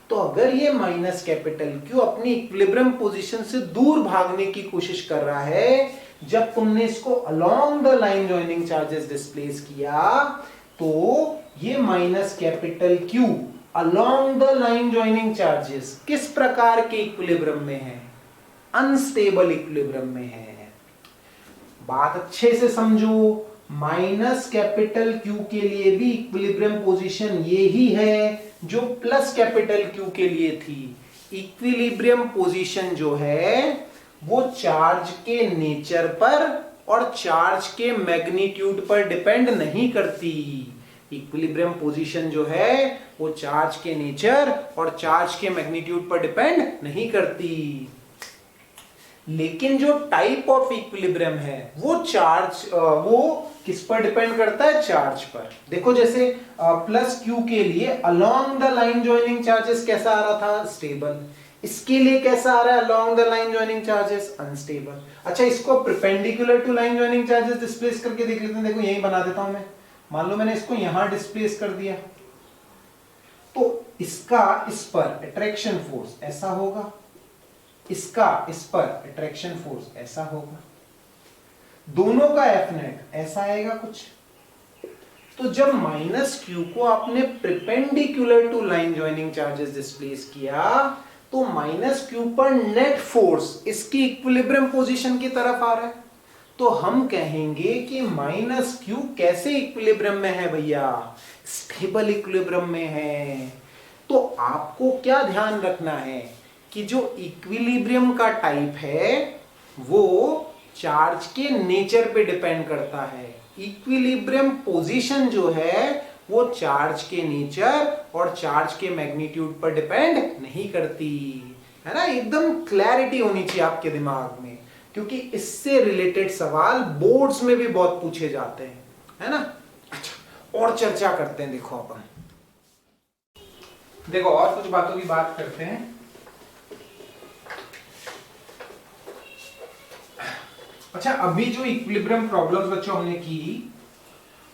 तो अगर ये माइनस कैपिटल क्यू अपनी इक्विलिब्रियम पोजीशन से दूर भागने की कोशिश कर रहा है, जब तुमने इसको along the line joining charges displace किया, तो ये minus capital Q along the line joining charges किस प्रकार के इक्विलिब्रियम में है? अनस्टेबल इक्विलिब्रियम में है। बात अच्छे से समझो, माइनस कैपिटल क्यू के लिए भी इक्विलिब्रियम पोजीशन यही है जो प्लस कैपिटल क्यू के लिए थी। इक्विलिब्रियम पोजीशन जो है वो चार्ज के नेचर पर और चार्ज के मैग्नीट्यूड पर डिपेंड नहीं करती। इक्विलिब्रियम पोजीशन जो है वो चार्ज के नेचर और चार्ज के मैग्नीट्यूड पर डिपेंड नहीं करती। लेकिन जो टाइप ऑफ इक्विलिब्रियम है वो वो किस पर डिपेंड करता है? चार्ज पर। देखो, जैसे प्लस क्यू के लिए along the line joining charges कैसा आ रहा था? स्टेबल। इसके लिए कैसा आ रहा है along the line joining charges? Unstable. अच्छा, इसको perpendicular to line joining charges displace करके देख लेते हैं। देखो, यही बना देता हूं मैं। मान लो मैंने इसको यहां डिस्प्लेस कर दिया, तो इसका इस पर अट्रैक्शन फोर्स ऐसा होगा, इसका इस पर अट्रैक्शन फोर्स ऐसा होगा, दोनों का एफ नेट ऐसा आएगा कुछ। तो जब माइनस क्यू को आपने perpendicular to line joining charges displace किया, तो माइनस क्यू पर नेट फोर्स इसकी इक्विलिब्रियम पोजीशन की तरफ आ रहा है। तो हम कहेंगे कि माइनस क्यू कैसे इक्विलिब्रियम में है भैया? स्टेबल इक्विलिब्रियम में है। तो आपको क्या ध्यान रखना है कि जो इक्विलिब्रियम का टाइप है वो चार्ज के नेचर पे डिपेंड करता है। इक्विलिब्रियम पोजीशन जो है वो चार्ज के नेचर और चार्ज के मैग्नीट्यूड पर डिपेंड नहीं करती, है ना। एकदम क्लैरिटी होनी चाहिए आपके दिमाग में, क्योंकि इससे रिलेटेड सवाल बोर्ड्स में भी बहुत पूछे जाते हैं, है ना। अच्छा, और चर्चा करते हैं। देखो, अपन देखो और कुछ बातों की बात करते हैं। अच्छा, अभी जो इक्विलिब्रियम प्रॉब्लम्स बच्चों हमने की,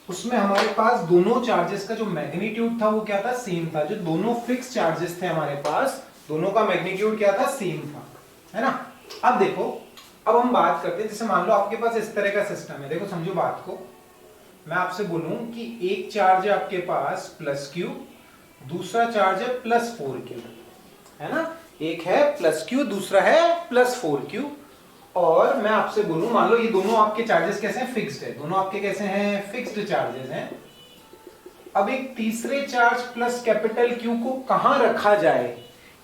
उसमें हमारे पास दोनों चार्जेस का जो मैग्नीट्यूड था वो क्या था? सेम था। जो दोनों फिक्स चार्जेस थे हमारे पास, दोनों का मैग्नीट्यूड क्या था? सेम था, है ना। अब देखो, अब हम बात करते हैं, जैसे मान लो आपके पास इस तरह का सिस्टम है। देखो, समझो बात को, मैं आपसे बोलूं कि एक चार्ज है आपके पास प्लस क्यू, दूसरा चार्ज है प्लस 4q, है ना। एक है प्लस क्यू, दूसरा है प्लस 4q। और मैं आपसे बोलूं, मान लो ये दोनों आपके चार्जेस कैसे हैं? फिक्स्ड है। दोनों आपके कैसे हैं? फिक्स्ड चार्जेस हैं। अब एक तीसरे चार्ज प्लस कैपिटल क्यू को कहां रखा जाए,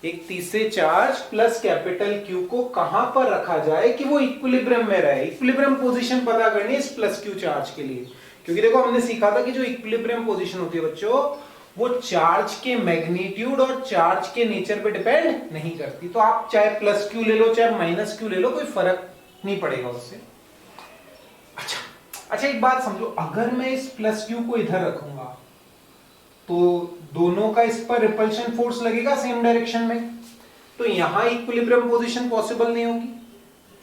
एक तीसरे चार्ज प्लस कैपिटल क्यू को कहां पर रखा जाए कि वो इक्विलिब्रियम में रहे। इक्विलिब्रियम पोजीशन पता करनी है इस प्लस क्यू चार्ज के लिए, क्योंकि देखो हमने सीखा था कि जो इक्विलिब्रियम पोजीशन होती है बच्चों, वो चार्ज के मैग्नीट्यूड और चार्ज के नेचर पे डिपेंड नहीं करती। तो आप चाहे प्लस क्यू ले लो चाहे माइनस क्यू ले लो, कोई फर्क नहीं पड़ेगा उससे। अच्छा एक बात समझो, अगर मैं इस प्लस क्यू को इधर रखूंगा तो दोनों का इस पर रिपल्शन फोर्स लगेगा सेम डायरेक्शन में, तो यहां इक्विलिब्रियम पोजीशन पॉसिबल नहीं होगी।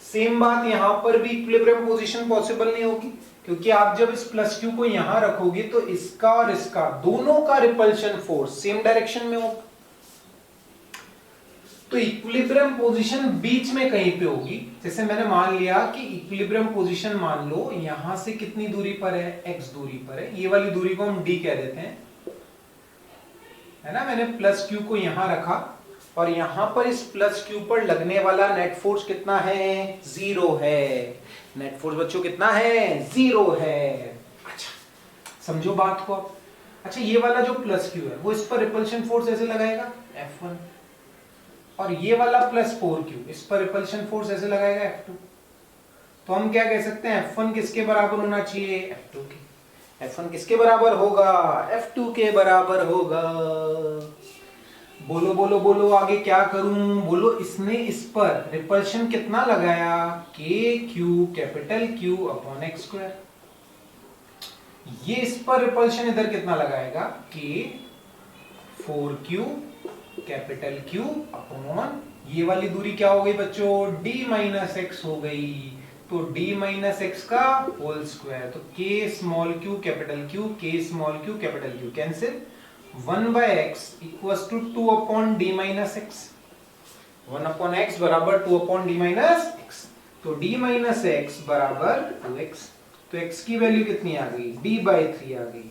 सेम बात यहां पर भी इक्विलिब्रियम पोजीशन पॉसिबल नहीं होगी, क्योंकि आप जब इस प्लस क्यू को यहां रखोगे तो इसका और इसका दोनों का रिपल्शन फोर्स सेम डायरेक्शन में होगा। तो इक्विलिब्रियम पोजीशन बीच में कहीं पे होगी। जैसे मैंने मान लिया कि इक्विलिब्रियम पोजीशन मान लो यहां से कितनी दूरी पर है, x दूरी पर है, ये वाली दूरी को हम d कह देते हैं, है ना। मैंने प्लस क्यू को यहां रखा और यहां पर इस प्लस क्यू पर लगने वाला नेट फोर्स कितना है, 0 है। नेट फोर्स बच्चों कितना है, 0 है। अच्छा समझो बात को। अच्छा ये वाला जो प्लस क्यू है वो इस पर रिपल्शन फोर्स ऐसे लगाएगा F1, और ये वाला प्लस 4q इस पर रिपल्शन फोर्स ऐसे लगाएगा F2। तो हम क्या कह सकते हैं, F1 किसके बराबर होना चाहिए, F2 के। F1 किसके बराबर होगा, F2 के बराबर होगा। बोलो बोलो बोलो आगे क्या करूं, बोलो इसने इस पर रिपल्शन कितना लगाया, KQ capital Q upon x square. ये इस पर रिपल्शन इधर कितना लगाएगा, K 4Q capital Q upon ये वाली दूरी क्या हो गई बच्चों, d माइनस एक्स हो गई। तो d माइनस एक्स का होल स्क्वायर, तो k small q capital Q, k small q capital Q cancel. 1/x equals to 2 upon d minus X. 1 upon x बराबर 2 अपॉन d माइनस एक्स। तो d minus X बराबर 2x। तो x की value कितनी आ गई, d/3 आ गई।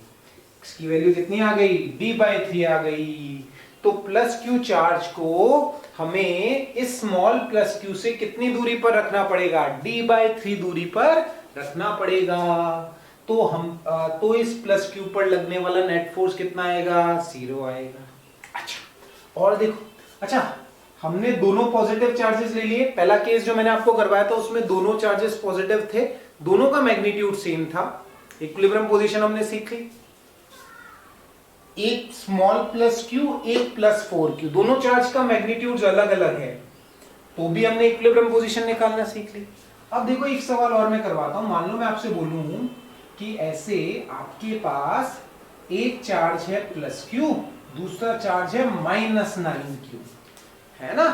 x की value कितनी आ गई, d/3 आ गई। तो प्लस क्यू चार्ज को हमें इस स्मॉल प्लस क्यू से कितनी दूरी पर रखना पड़ेगा, d/3 दूरी पर रखना पड़ेगा। तो हम तो इस प्लस क्यू पर लगने वाला नेट फोर्स कितना आएगा, 0 आएगा। अच्छा और देखो, अच्छा हमने दोनों पॉजिटिव चार्जेस ले लिए। पहला केस जो मैंने आपको करवाया था उसमें दोनों चार्जेस पॉजिटिव थे, दोनों का मैग्नीट्यूड सेम था। इक्विलिब्रियम पोजीशन हमने सीख ली। एक स्मॉल प्लस क्यू, एक प्लस 4q, दोनों चार्ज का मैग्नीट्यूड अलग अलग है, तो भी हमने इक्विलिब्रियम पोजीशन निकालना सीख ली। अब देखो एक सवाल और मैं करवाता हूं। मान लो मैं आपसे बोलूं कि ऐसे आपके पास एक चार्ज है प्लस क्यू, दूसरा चार्ज है -9q, है ना।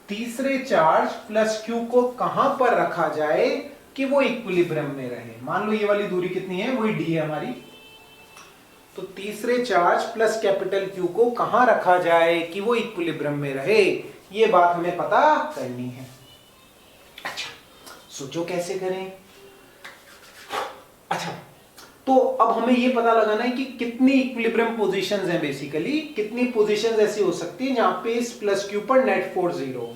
तीसरे चार्ज प्लस क्यू को कहां पर रखा जाए कि वो इक्विलिब्रियम में रहे। मान लो ये वाली दूरी कितनी है, वही d है हमारी। तो तीसरे चार्ज प्लस कैपिटल Q को कहां रखा जाए कि वो इक्विलिब्रियम में रहे, ये बात हमें पता करनी है। अच्छा सोचो कैसे करें। अच्छा तो अब हमें ये पता लगाना है कि कितनी इक्विलिब्रियम पोजीशंस हैं, बेसिकली कितनी पोजीशंस ऐसी हो सकती है जहां पे इस प्लस क्यू पर नेट फोर्स 0।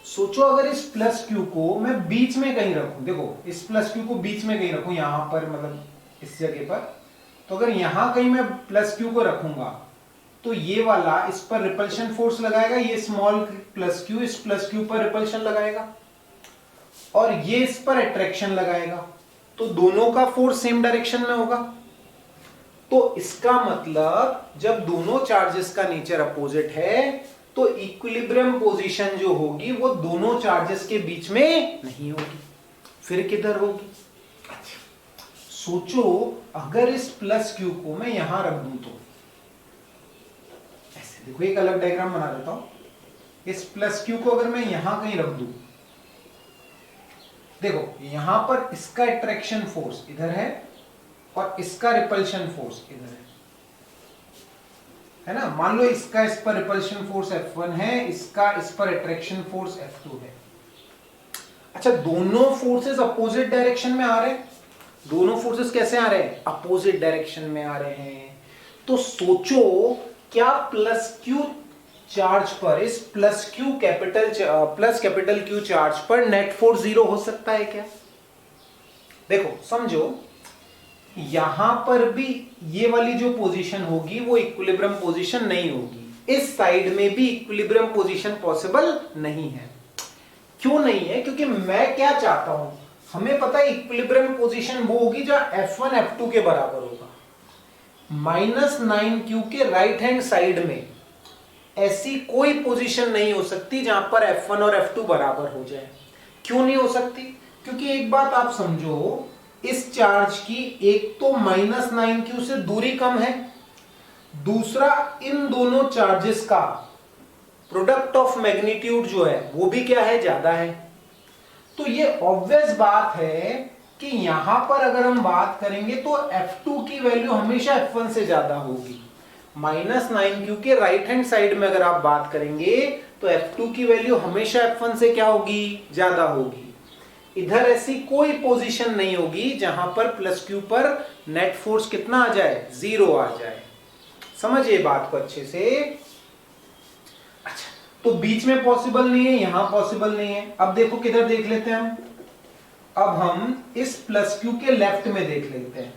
सोचो अगर इस प्लस क्यू को मैं बीच में कहीं रखूं, देखो इस प्लस क्यू को बीच में कहीं रखूं, यहां पर मतलब इस जगह पर, तो अगर यहां कहीं मैं प्लस क्यू को रखूंगा तो ये वाला इस पर रिपल्शन फोर्स लगाएगा, ये स्मॉल प्लस क्यू इस प्लस क्यू पर रिपल्शन लगाएगा, और ये इस पर अट्रैक्शन लगाएगा। तो दोनों का फोर्स सेम डायरेक्शन में होगा। तो इसका मतलब जब दोनों चार्जेस का नेचर अपोजिट है तो इक्विलिब्रियम पोजीशन जो होगी वो दोनों चार्जेस के बीच में नहीं होगी, फिर किधर होगी। सोचो अगर इस प्लस क्यू को मैं यहां रख दूं तो ऐसे, देखो एक अलग डायग्राम बना देता हूं। इस प्लस क्यू को अगर मैं यहां कहीं रख दूं, देखो यहां पर इसका अट्रैक्शन फोर्स इधर है और इसका रिपल्शन फोर्स इधर है ना। मान लो इसका इस पर रिपल्शन फोर्स F1 है, इसका इस पर अट्रैक्शन फोर्स F2 है। अच्छा दोनों फोर्सेस अपोजिट डायरेक्शन में आ रहे हैं, दोनों फोर्सेस कैसे आ रहे हैं, अपोजिट डायरेक्शन में आ रहे हैं। तो सोचो क्या प्लस क्यू चार्ज पर, इस प्लस कैपिटल क्यू चार्ज पर नेट फोर्स 0 हो सकता है क्या। देखो समझो यहां पर भी ये वाली जो पोजीशन होगी वो इक्विलिब्रियम पोजीशन नहीं होगी, इस साइड में भी इक्विलिब्रियम पोजीशन पॉसिबल नहीं है। क्यों नहीं है? क्योंकि मैं क्या चाहता हूं, हमें पता है इक्विलिब्रियम पोजीशन वो होगी जहां F1 F2 के बराबर होगा। -9q के राइट हैंड साइड में ऐसी कोई पोजीशन नहीं हो सकती जहां पर F1 और F2 बराबर हो जाए। क्यों नहीं हो सकती? क्योंकि एक बात आप समझो, इस चार्ज की एक तो -9q से दूरी कम है, दूसरा इन दोनों चार्जेस का प्रोडक्ट ऑफ मैग्नीट्यूड जो है वो भी क्या है, ज्यादा है। तो ये ऑब्वियस बात है कि यहां पर अगर हम बात करेंगे तो F2 की वैल्यू हमेशा F1 से ज्यादा होगी। -9q के राइट हैंड साइड में अगर आप बात करेंगे तो F2 की वैल्यू हमेशा F1 से क्या होगी, ज्यादा होगी। इधर ऐसी कोई पोजीशन नहीं होगी जहां पर +q पर नेट फोर्स कितना आ जाए, 0 आ जाए। समझिए बात को अच्छे से। अच्छा, तो बीच में पॉसिबल नहीं है, यहां पॉसिबल नहीं है। अब देखो किधर देख लेते हैं हम। अब हम इस +q के लेफ्ट में देख लेते हैं।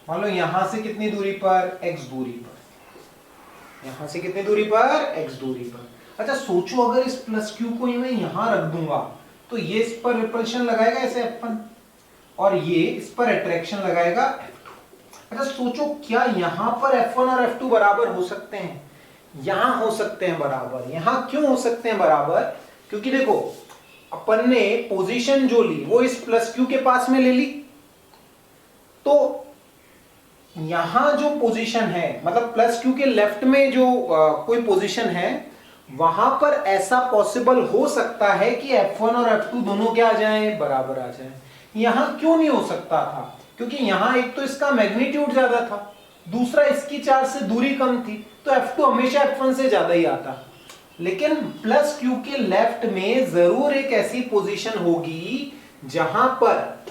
मान लो यहां से कितनी दूरी पर, x दूरी पर। यहां से कितनी दूरी पर, x दूरी पर। अच्छा सोचो, अगर इस +q को मैं यहां रख दूंगा तो ये इस पर रिपल्शन लगाएगा ऐसे F1, और ये इस पर अट्रैक्शन लगाएगा F2। अच्छा सोचो, क्या यहां पर F1 और F2 बराबर हो सकते हैं? यहां हो सकते हैं बराबर। यहां क्यों हो सकते हैं बराबर? क्योंकि देखो, अपन ने पोजीशन जो ली वो इस +q के पास में ले ली, तो यहां जो पोजीशन है, मतलब +q के लेफ्ट में जो कोई पोजीशन है, वहां पर ऐसा पॉसिबल हो सकता है कि F1 और F2 दोनों क्या आ जाएं, बराबर आ जाएं। यहां क्यों नहीं हो सकता था? क्योंकि यहां एक तो इसका मैग्नीट्यूड ज्यादा था, दूसरा इसकी चार्ज से दूरी कम थी, तो F2 हमेशा F1 से ज्यादा ही आता। लेकिन +q के लेफ्ट में जरूर एक ऐसी पोजीशन होगी जहां पर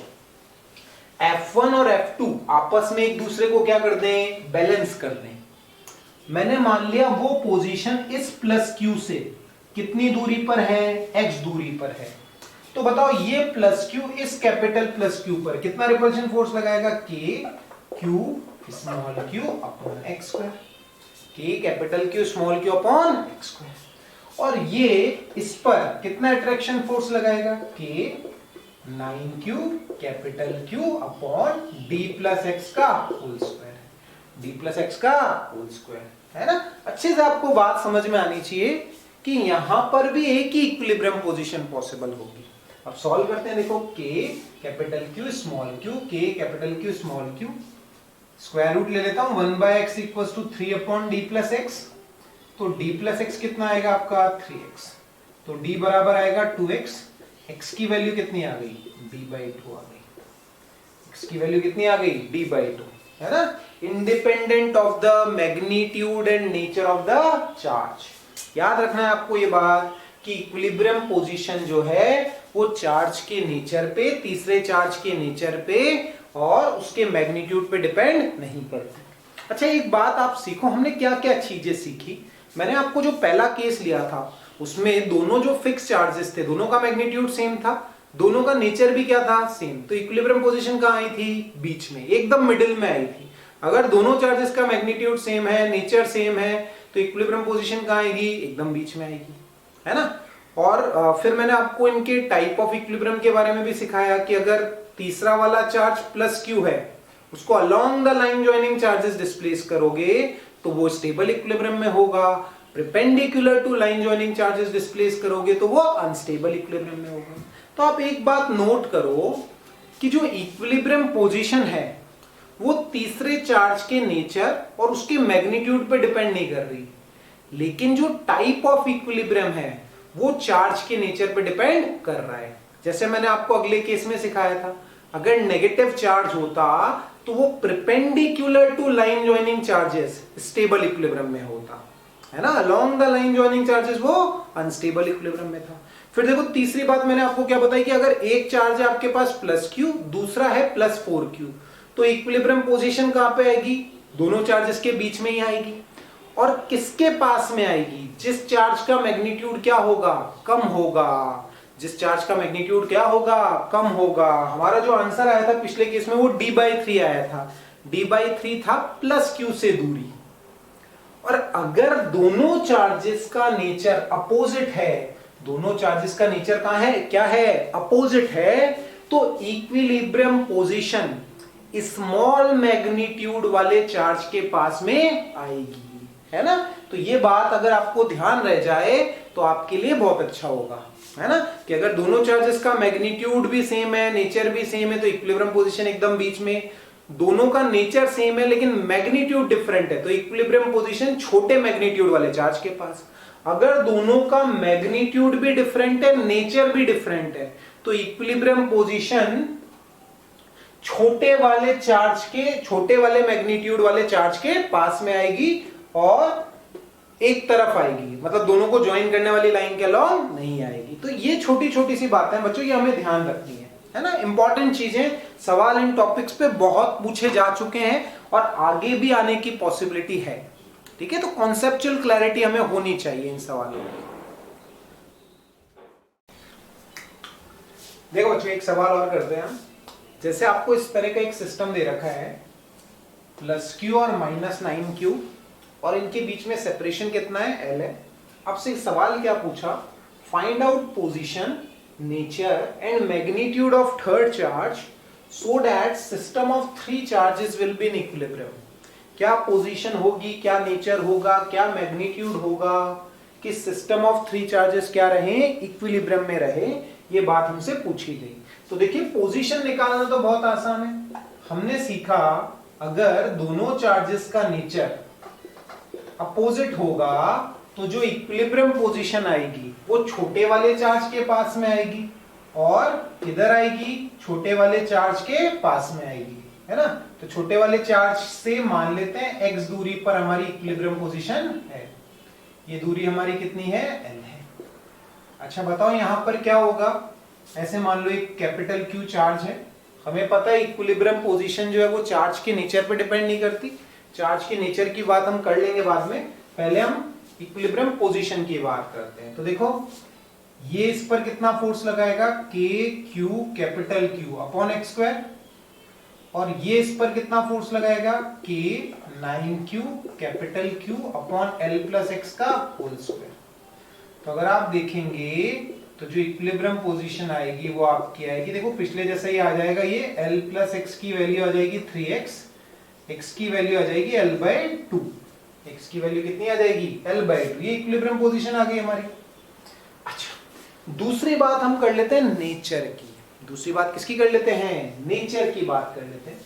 F1 और F2 आपस में एक दूसरे को क्या कर दें, बैलेंस कर दें। मैंने मान लिया वो पोजीशन इस +q से कितनी दूरी पर है, x दूरी पर है। तो बताओ ये +q इस कैपिटल +q पर कितना रिपल्शन फोर्स लगाएगा, k q small q upon x square. k capital Q small q upon x square. और ये इस पर कितना अट्रैक्शन फोर्स लगाएगा, k 9q capital Q upon d plus x का whole square. d plus X का whole square, है ना। अच्छे से आपको बात समझ में आनी चाहिए कि यहां पर भी एक ही इक्विलिब्रियम पोजीशन पॉसिबल होगी। अब सॉल्व करते हैं। देखो k capital Q small q, k capital Q small q, square root ले लेता हूं। 1/x equals to 3 upon d plus X. तो d प्लस एक्स कितना आएगा आपका, 3x। तो d बराबर आएगा 2x। x की वैल्यू कितनी आ गई, d/2 आ गई। x की वैल्यू कितनी आ गई, d/2, है ना। Independent of the magnitude and nature of the charge. याद रखना है आपको ये बात कि इक्विलिब्रियम पोजीशन जो है वो चार्ज के नेचर पे, तीसरे चार्ज के नेचर पे और उसके मैग्नीट्यूड पे डिपेंड नहीं करती। अच्छा एक बात आप सीखो, हमने क्या क्या चीजें सीखी। मैंने आपको जो पहला केस लिया था उसमें दोनों जो फिक्स चार्जेस थे, दोनों का मैग्नीट्यूड सेम था, दोनों का नेचर भी क्या था, सेम। तो इक्विलिब्रियम पोजीशन कहां आई थी, बीच में, एकदम मिडिल में आई थी। अगर दोनों चार्जेस का मैग्नीट्यूड सेम है, नेचर सेम है, तो इक्विलिब्रियम पोजीशन कहां आएगी, एकदम बीच में आएगी, है ना। और फिर मैंने आपको इनके टाइप ऑफ इक्विलिब्रियम के बारे में भी सिखाया कि अगर तीसरा वाला चार्ज +q है, उसको along the line joining charges displace करोगे तो वो स्टेबल इक्विलिब्रियम में होगा। Perpendicular to line joining charges displace करोगे तो वो अनस्टेबल इक्विलिब्रियम में होगा। तो आप एक बात नोट करो कि जो इक्विलिब्रियम पोजीशन है वो तीसरे चार्ज के नेचर और उसके मैग्नीट्यूड पे डिपेंड नहीं कर रही, लेकिन जो टाइप ऑफ इक्विलिब्रियम है वो चार्ज के नेचर पे डिपेंड कर रहा है। जैसे मैंने आपको अगले केस में सिखाया था, अगर नेगेटिव चार्ज होता तो वो perpendicular to line joining charges stable equilibrium में होता, है ना। Along the line joining charges वो अनस्टेबल इक्विलिब्रियम में था। फिर देखो तीसरी बात मैंने आपको क्या बताई कि अगर एक चार्ज है आपके पास +q, दूसरा है +4q, तो इक्विलिब्रियम पोजीशन कहां पे आएगी, दोनों चार्जेस के बीच में ही आएगी। और किसके पास में आएगी, जिस चार्ज का मैग्नीट्यूड क्या होगा, कम होगा। जिस चार्ज का मैग्नीट्यूड क्या होगा, कम होगा। हमारा जो आंसर आया था पिछले केस में वो d/3 आया था, d/3 था प्लस q से दूरी। और अगर दोनों चार्जेस का नेचर अपोजिट है, दोनों चार्जेस का नेचर कहां है, क्या है, अपोजिट है, तो इक्विलिब्रियम पोजीशन स्मॉल मैग्नीट्यूड वाले चार्ज के पास में आएगी, है ना। तो ये बात अगर आपको ध्यान रह जाए तो आपके लिए बहुत अच्छा होगा, है ना, कि अगर दोनों चार्जेस का मैग्नीट्यूड भी सेम है, नेचर भी सेम है, तो इक्विलिब्रियम पोजीशन एकदम बीच में। दोनों का नेचर सेम है लेकिन मैग्नीट्यूड डिफरेंट है, तो इक्विलिब्रियम पोजीशन छोटे मैग्नीट्यूड वाले चार्ज के पास। अगर दोनों का मैग्नीट्यूड भी डिफरेंट है, नेचर भी डिफरेंट है, तो इक्विलिब्रियम पोजीशन छोटे वाले चार्ज के, छोटे वाले मैग्नीट्यूड वाले चार्ज के पास में आएगी और एक तरफ आएगी, मतलब दोनों को ज्वाइन करने वाली लाइन के अलॉन्ग नहीं आएगी। तो ये छोटी छोटी सी बातें बच्चों, ये हमें ध्यान रखनी है ना, इंपॉर्टेंट चीजें। सवाल इन टॉपिक्स पे बहुत पूछे जा चुके हैं और आगे भी आने की पॉसिबिलिटी है, ठीक है। तो कॉन्सेप्चुअल क्लैरिटी हमें होनी चाहिए इन सवालों में। देखो बच्चों, एक सवाल और करते हैं हम। जैसे आपको इस तरह का एक सिस्टम दे रखा है, +q और -9q, और इनके बीच में सेपरेशन कितना है, L है। आपसे सवाल क्या पूछा, find out position, nature and magnitude of third charge so that system of 3 charges will be in equilibrium. क्या पोजीशन होगी, क्या नेचर होगा, क्या मैग्नीट्यूड होगा कि सिस्टम ऑफ 3 चार्जेस क्या रहे, इक्विलिब्रियम में रहे, ये बात हमसे पूछी गई। तो देखिए, पोजीशन निकालना तो बहुत आसान है। हमने सीखा अगर दोनों चार्जेस का नेचर अपोजिट होगा तो जो इक्विलिब्रियम पोजीशन आएगी वो छोटे वाले चार्ज के पास में आएगी और इधर आएगी, छोटे वाले चार्ज के पास में आएगी, है ना। तो छोटे वाले चार्ज से मान लेते हैं x दूरी पर हमारी इक्विलिब्रियम पोजीशन है। ये दूरी हमारी कितनी है, L है। अच्छा बताओ यहां पर क्या होगा। ऐसे मान लो एक कैपिटल Q चार्ज है, हमें पता है इक्विलिब्रियम पोजीशन जो है वो चार्ज के नेचर पर डिपेंड नहीं करती। चार्ज के नेचर की बात हम कर लेंगे बाद में, पहले हम इक्विलिब्रियम पोजीशन की बात करते हैं। तो देखो, ये इस पर कितना फोर्स लगाएगा, KQ capital Q upon x², और ये इस पर कितना फोर्स लगाएगा, K9Q capital Q upon L plus x का होल स्क्वायर। तो अगर आप देखेंगे तो जो इक्विलिब्रियम पोजीशन आएगी वो आपकी आएगी, देखो पिछले जैसा ही आ जाएगा, ये L प्लस x की वैल्यू आ जाएगी 3x, x की वैल्यू आ जाएगी L/2, x की वैल्यू कितनी आ जाएगी, L/2। ये इक्विलिब्रियम पोजीशन आ गई हमारी। अच्छा, दूसरी बात हम कर लेते हैं नेचर की। दूसरी बात किसकी कर लेते हैं, नेचर की बात कर लेते हैं।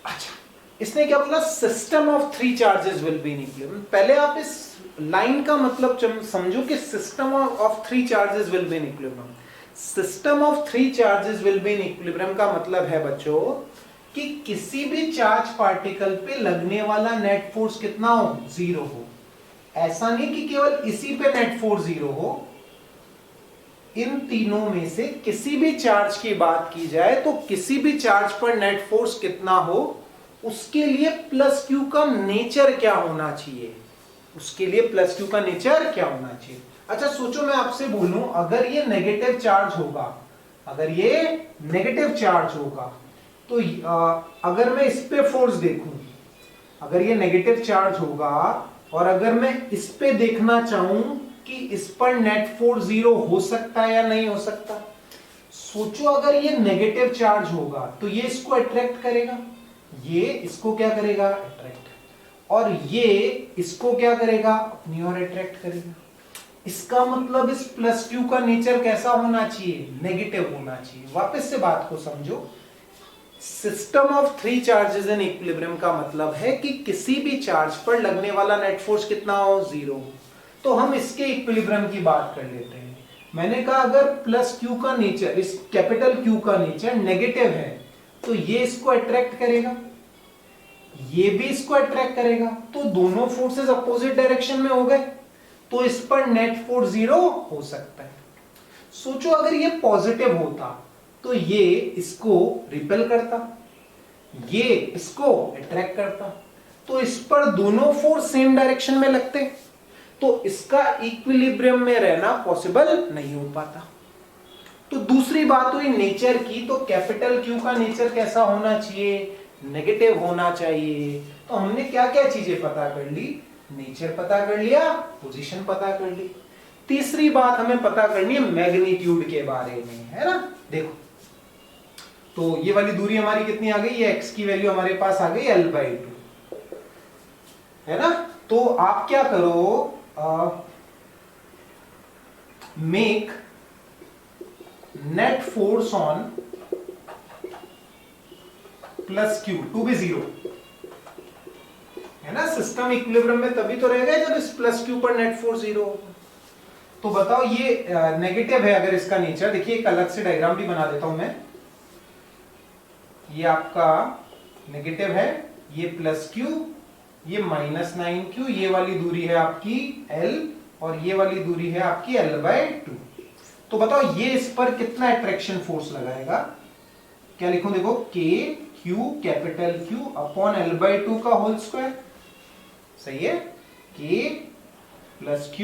अच्छा, इसने क्या बोला, system of 3 charges will be in equilibrium. पहले आप इस लाइन का मतलब समझो कि system of 3 charges will be in equilibrium. System of 3 charges will be in equilibrium का मतलब है बच्चों कि किसी भी चार्ज पार्टिकल पे लगने वाला नेट फोर्स कितना हो, 0 हो। ऐसा नहीं कि केवल इसी पे नेट फोर्स 0 हो, इन तीनों में से किसी भी चार्ज की बात की जाए तो किसी भी चार्ज पर नेट फोर्स कितना हो, उसके लिए +q का नेचर क्या होना चाहिए, उसके लिए +q का नेचर क्या होना चाहिए। अच्छा सोचो, मैं आपसे बोलूं अगर ये नेगेटिव चार्ज होगा, अगर ये नेगेटिव चार्ज होगा तो अगर मैं इस पे फोर्स देखूं, अगर ये नेगेटिव चार्ज होगा और अगर मैं इस पे देखना चाहूं कि इस पर नेट फोर्स 0 हो सकता है या नहीं हो सकता, सोचो अगर ये नेगेटिव चार्ज होगा तो ये इसको अट्रैक्ट करेगा, ये इसको क्या करेगा, अट्रैक्ट, और ये इसको क्या करेगा, अपनी ओर अट्रैक्ट करेगा। इसका मतलब इस +q का नेचर कैसा होना चाहिए, नेगेटिव होना चाहिए। वापस से बात को समझो, system of 3 charges in equilibrium का मतलब है कि किसी भी चार्ज पर लगने वाला नेट फोर्स कितना हो, 0। तो हम इसके इक्विलिब्रियम की बात कर लेते हैं। मैंने कहा अगर +q का नेचर, इस कैपिटल Q का नेचर नेगेटिव है तो ये इसको अट्रैक्ट करेगा, ये भी इसको अट्रैक्ट करेगा, तो दोनों फोर्सेस अपोजिट डायरेक्शन में हो गए, तो इस पर नेट फोर्स 0 हो सकता है। सोचो अगर ये पॉजिटिव होता तो ये इसको रिपेल करता, ये इसको अट्रैक्ट करता, तो इस पर दोनों फोर्स सेम डायरेक्शन में लगते, तो इसका इक्विलिब्रियम में रहना पॉसिबल नहीं हो पाता। तो दूसरी बात हुई नेचर की, तो कैपिटल Q का नेचर कैसा होना चाहिए, नेगेटिव होना चाहिए। तो हमने क्या क्या चीजें पता कर ली, नेचर पता कर लिया, पोजीशन पता कर ली। तीसरी बात हमें पता करनी है मैग्नीट्यूड के बारे में, है ना। देखो तो ये वाली दूरी हमारी कितनी आ गई, ये x की वैल्यू हमारे पास आ गई L/2, है ना। तो आप क्या करो, make net force on plus Q to be 0, है ना। सिस्टम इक्विलिब्रियम में तभी तो रहेगा जब इस प्लस क्यू पर नेट फोर्स 0 होगा। तो बताओ ये नेगेटिव है अगर इसका नेचर, देखिए एक अलग से डायग्राम भी बना देता हूं मैं। ये आपका नेगेटिव है, ये प्लस क्यू, ये -9q, ये वाली दूरी है आपकी L और ये वाली दूरी है आपकी L/2। तो बताओ ये इस पर कितना अट्रैक्शन फोर्स लगाएगा। क्या लिखूं, देखो K Q capital Q upon L/2 का होल स्क्वायर, सही है। K plus Q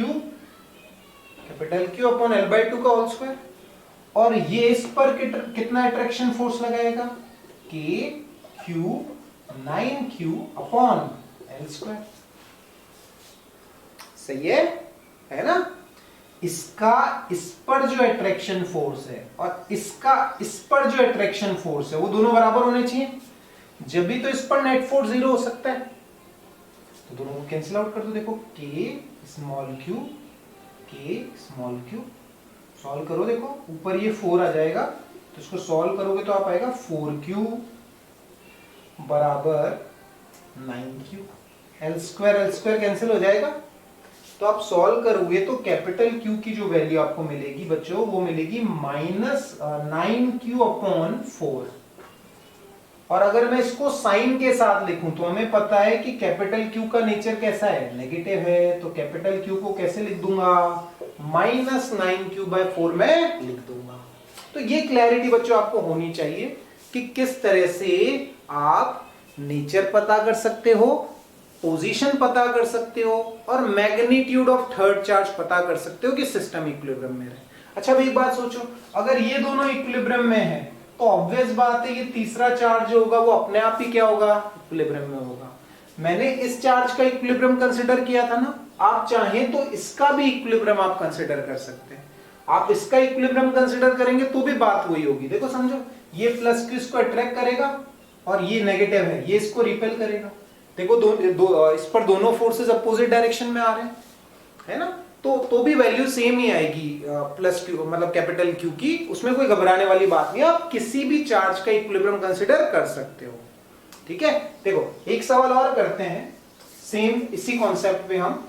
capital Q upon L/2 का होल स्क्वायर। और ये इस पर कितना अट्रैक्शन फोर्स लगाएगा, K Q 9Q upon L square, सही है ना। इसका इस पर जो अट्रैक्शन फोर्स है और इसका इस पर जो अट्रैक्शन फोर्स है वो दोनों बराबर होने चाहिए, जब भी तो इस पर नेट फोर्स 0 हो सकता है। तो दोनों को कैंसिल आउट कर दो, देखो K small q, K small q, solve करो, देखो ऊपर ये 4 आ जाएगा, तो इसको सॉल्व करोगे तो आप आएगा 4q बराबर 9q, L स्क्वायर कैंसिल हो जाएगा। तो आप सॉल्व करोगे तो कैपिटल Q की जो वैल्यू आपको मिलेगी बच्चों, वो मिलेगी -9q अपॉन 4। और अगर मैं इसको साइन के साथ लिखूं तो हमें पता है कि कैपिटल Q का नेचर कैसा है, नेगेटिव है। तो कैपिटल Q को कैसे लिख दूंगा, -9q/4 में लिख दूंगा। तो ये क्लैरिटी बच्चों आपको होनी चाहिए कि किस तरह से आप नेचर पता कर सकते हो, पोजीशन पता कर सकते हो और मैग्नीट्यूड ऑफ थर्ड चार्ज पता कर सकते हो कि सिस्टम इक्विलिब्रियम में रहे। अच्छा भाई एक बात सोचो, अगर ये दोनों इक्विलिब्रियम में है तो ऑब्वियस बात है ये तीसरा चार्ज जो होगा वो अपने आप ही क्या होगा, इक्विलिब्रियम में होगा। मैंने इस चार्ज का इक्विलिब्रियम कंसीडर किया था ना, आप चाहें तो इसका भी इक्विलिब्रियम आप कंसीडर कर सकते हैं। आप इसका इक्विलिब्रियम कंसीडर करेंगे तो भी बात वही होगी। देखो समझो, ये प्लस क्यू इसको अट्रैक्ट करेगा और ये नेगेटिव है, ये इसको रिपेल करेगा। देखो इस पर दोनों फोर्सेस अपोजिट डायरेक्शन में आ रहे हैं, है ना। तो भी वैल्यू सेम ही आएगी प्लस क्यू मतलब कैपिटल क्यू की, उसमें कोई घबराने वाली बात नहीं। आप किसी भी चार्ज का इक्विलिब्रियम कंसीडर कर सकते हो, ठीक है। देखो एक सवाल और करते हैं सेम इसी कॉन्सेप्ट पे हम,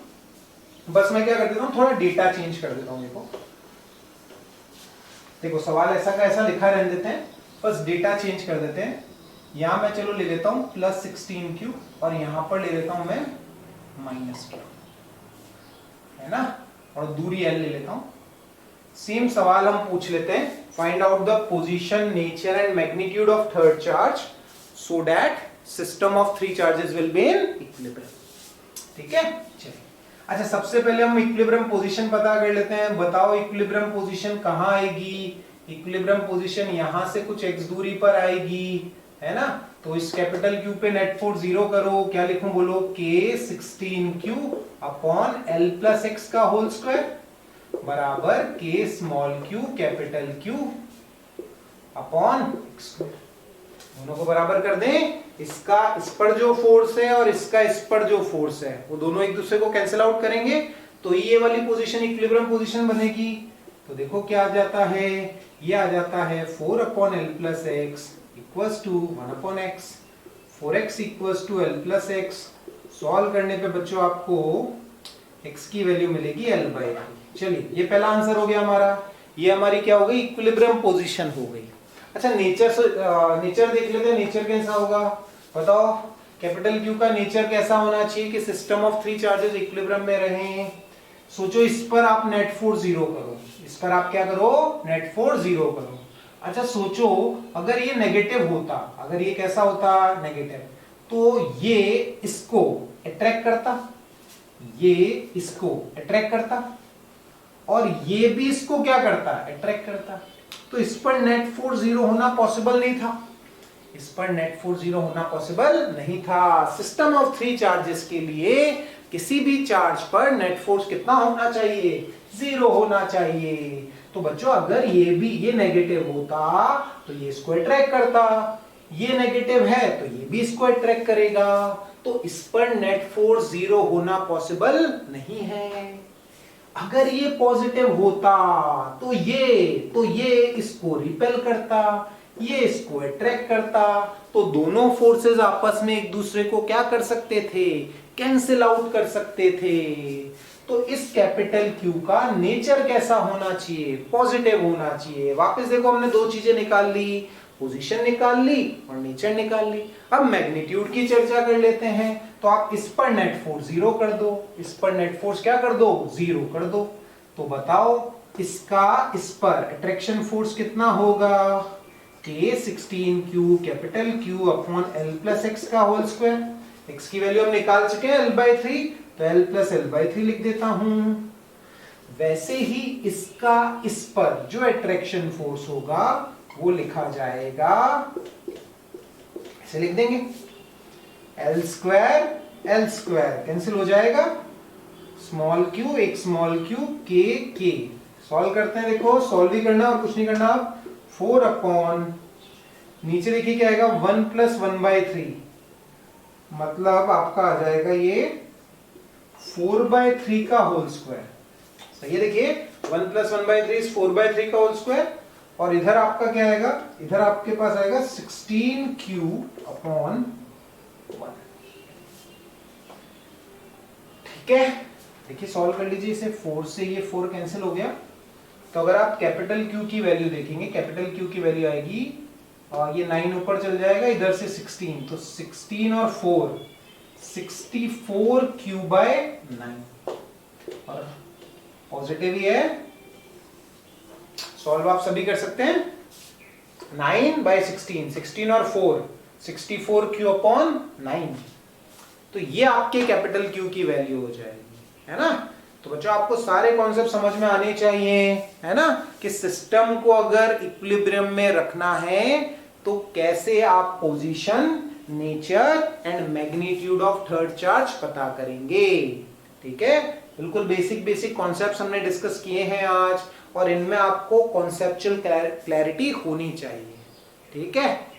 बस मैं क्या कर देता हूं, थोड़ा डेटा चेंज कर देता हूं। देखो सवाल ऐसा का ऐसा लिखा रहने देते हैं, बस डेटा चेंज कर देते हैं। यहां मैं चलो ले लेता हूं +16q और यहां पर ले लेता हूं मैं -12, है ना, और दूरी L ले लेता हूं। सेम सवाल हम पूछ लेते हैं, find out the position, nature and magnitude of third charge so that system of 3 charges will be in equilibrium, ठीक है। चलिए अच्छा, सबसे पहले हम इक्विलिब्रियम पोजीशन पता कर लेते हैं। बताओ इक्विलिब्रियम पोजीशन कहां आएगी, इक्विलिब्रियम पोजीशन यहां से कुछ x दूरी पर आएगी, है ना। तो इस कैपिटल Q पे नेट फोर्स 0 करो, क्या लिखूं बोलो, K 16q upon L plus x का होल स्क्वायर बराबर K small q capital Q upon x square. दोनों को बराबर कर दें, इसका इस पर जो फोर्स है और इसका इस पर जो फोर्स है वो दोनों एक दूसरे को कैंसिल आउट करेंगे, तो ये वाली पोजीशन इक्विलिब्रियम पोजीशन बनेगी। तो देखो क्या आ जाता है, ये आ जाता है 4 upon L plus x equals to 1 upon x, 4x equals to L plus x। Solve करने पे बच्चों आपको x की वैल्यू मिलेगी L/2। चलिए ये पहला आंसर हो गया हमारा, ये हमारी क्या हो गई, इक्विलिब्रियम पोजीशन हो गई। अच्छा नेचर देख लेते हैं, नेचर कैसा होगा बताओ। कैपिटल Q का नेचर कैसा होना चाहिए कि सिस्टम ऑफ 3 चार्जेस इक्विलिब्रियम में रहें। सोचो इस पर आप नेट फोर्स 0 करो, इस पर आप क्या करो, नेट फोर्स 0 करो। अच्छा सोचो अगर ये नेगेटिव होता, अगर ये कैसा होता, नेगेटिव, तो ये इसको अट्रैक्ट करता, ये इसको अट्रैक्ट करता और ये भी इसको क्या करता, अट्रैक्ट करता। तो इस पर नेट फोर्स 0 होना पॉसिबल नहीं था, इस पर नेट फोर्स 0 होना पॉसिबल नहीं था। सिस्टम ऑफ 3 चार्जेस के लिए किसी भी चार्ज पर नेट फोर्स कितना होना चाहिए? 0 होना चाहिए। तो बच्चों अगर ये नेगेटिव होता तो ये इसको अट्रैक्ट करता, ये नेगेटिव है तो ये भी इसको अट्रैक्ट करेगा, तो इस पर नेट फोर्स 0 होना पॉसिबल नहीं है। अगर ये पॉजिटिव होता तो ये इसको रिपेल करता, ये इसको अट्रैक्ट करता, तो दोनों फोर्सेस आपस में एक दूसरे को क्या कर सकते थे? कैंसिल आउट कर सकते थे। तो इस कैपिटल क्यू का नेचर कैसा होना चाहिए? पॉजिटिव होना चाहिए। वापस देखो, हमने दो चीजें निकाल ली, पोजीशन निकाल ली और नेचर निकाल ली। अब मैग्नीट्यूड की चर्चा कर लेते हैं। तो आप इस पर नेट फोर्स 0 कर दो, इस पर नेट फोर्स क्या कर दो? 0 कर दो। तो बताओ इसका इस पर अट्रैक्शन फोर्स कितना होगा? K16Q capital Q upon L plus X का होल स्क्वायर। x की वैल्यू हम निकाल चुके हैं L/3, तो L प्लस L/3 लिख देता हूं। वैसे ही इसका इस पर जो अट्रैक्शन फोर्स होगा वो लिखा जाएगा, ऐसे लिख देंगे, L स्क्वायर कैंसिल हो जाएगा, स्मॉल q एक स्मॉल q k सॉल्व करते हैं। देखो सॉल्व भी करना और कुछ नहीं करना। आप 4 अपॉन नीचे देखिए क्या आएगा, 1 प्लस 1/3, मतलब आपका आ जाएगा ये 4/3 का होल स्क्वायर। सही है, देखिए 1 प्लस 1/3 4/3 का होल स्क्वायर। और इधर आपका क्या आएगा? इधर आपके पास आएगा 16Q अपॉन 1। ठीक है, देखिए सॉल्व कर लीजिए इसे। 4 से ये 4 कैंसिल हो गया। तो अगर आप कैपिटल Q की वैल्यू देखेंगे, कैपिटल Q की वैल्यू आएगी, ये 9 ऊपर चल जाएगा, इधर से 16, तो 16 और 4 64Q/9 और पॉजिटिव ही है। सॉल्व आप सभी कर सकते हैं। 9/16, 16 और 4 64Q अपॉन 9, तो ये आपके कैपिटल Q की वैल्यू हो जाएगी, है ना। तो बच्चों आपको सारे कॉन्सेप्ट समझ में आने चाहिए, है ना, कि सिस्टम को अगर इक्विलिब्रियम में रखना है तो कैसे आप position, nature and magnitude of third charge पता करेंगे। ठीक है, बिल्कुल बेसिक कॉन्सेप्ट्स हमने डिस्कस किए हैं आज, और इनमें आपको कॉन्सेप्चुअल क्लैरिटी होनी चाहिए। ठीक है।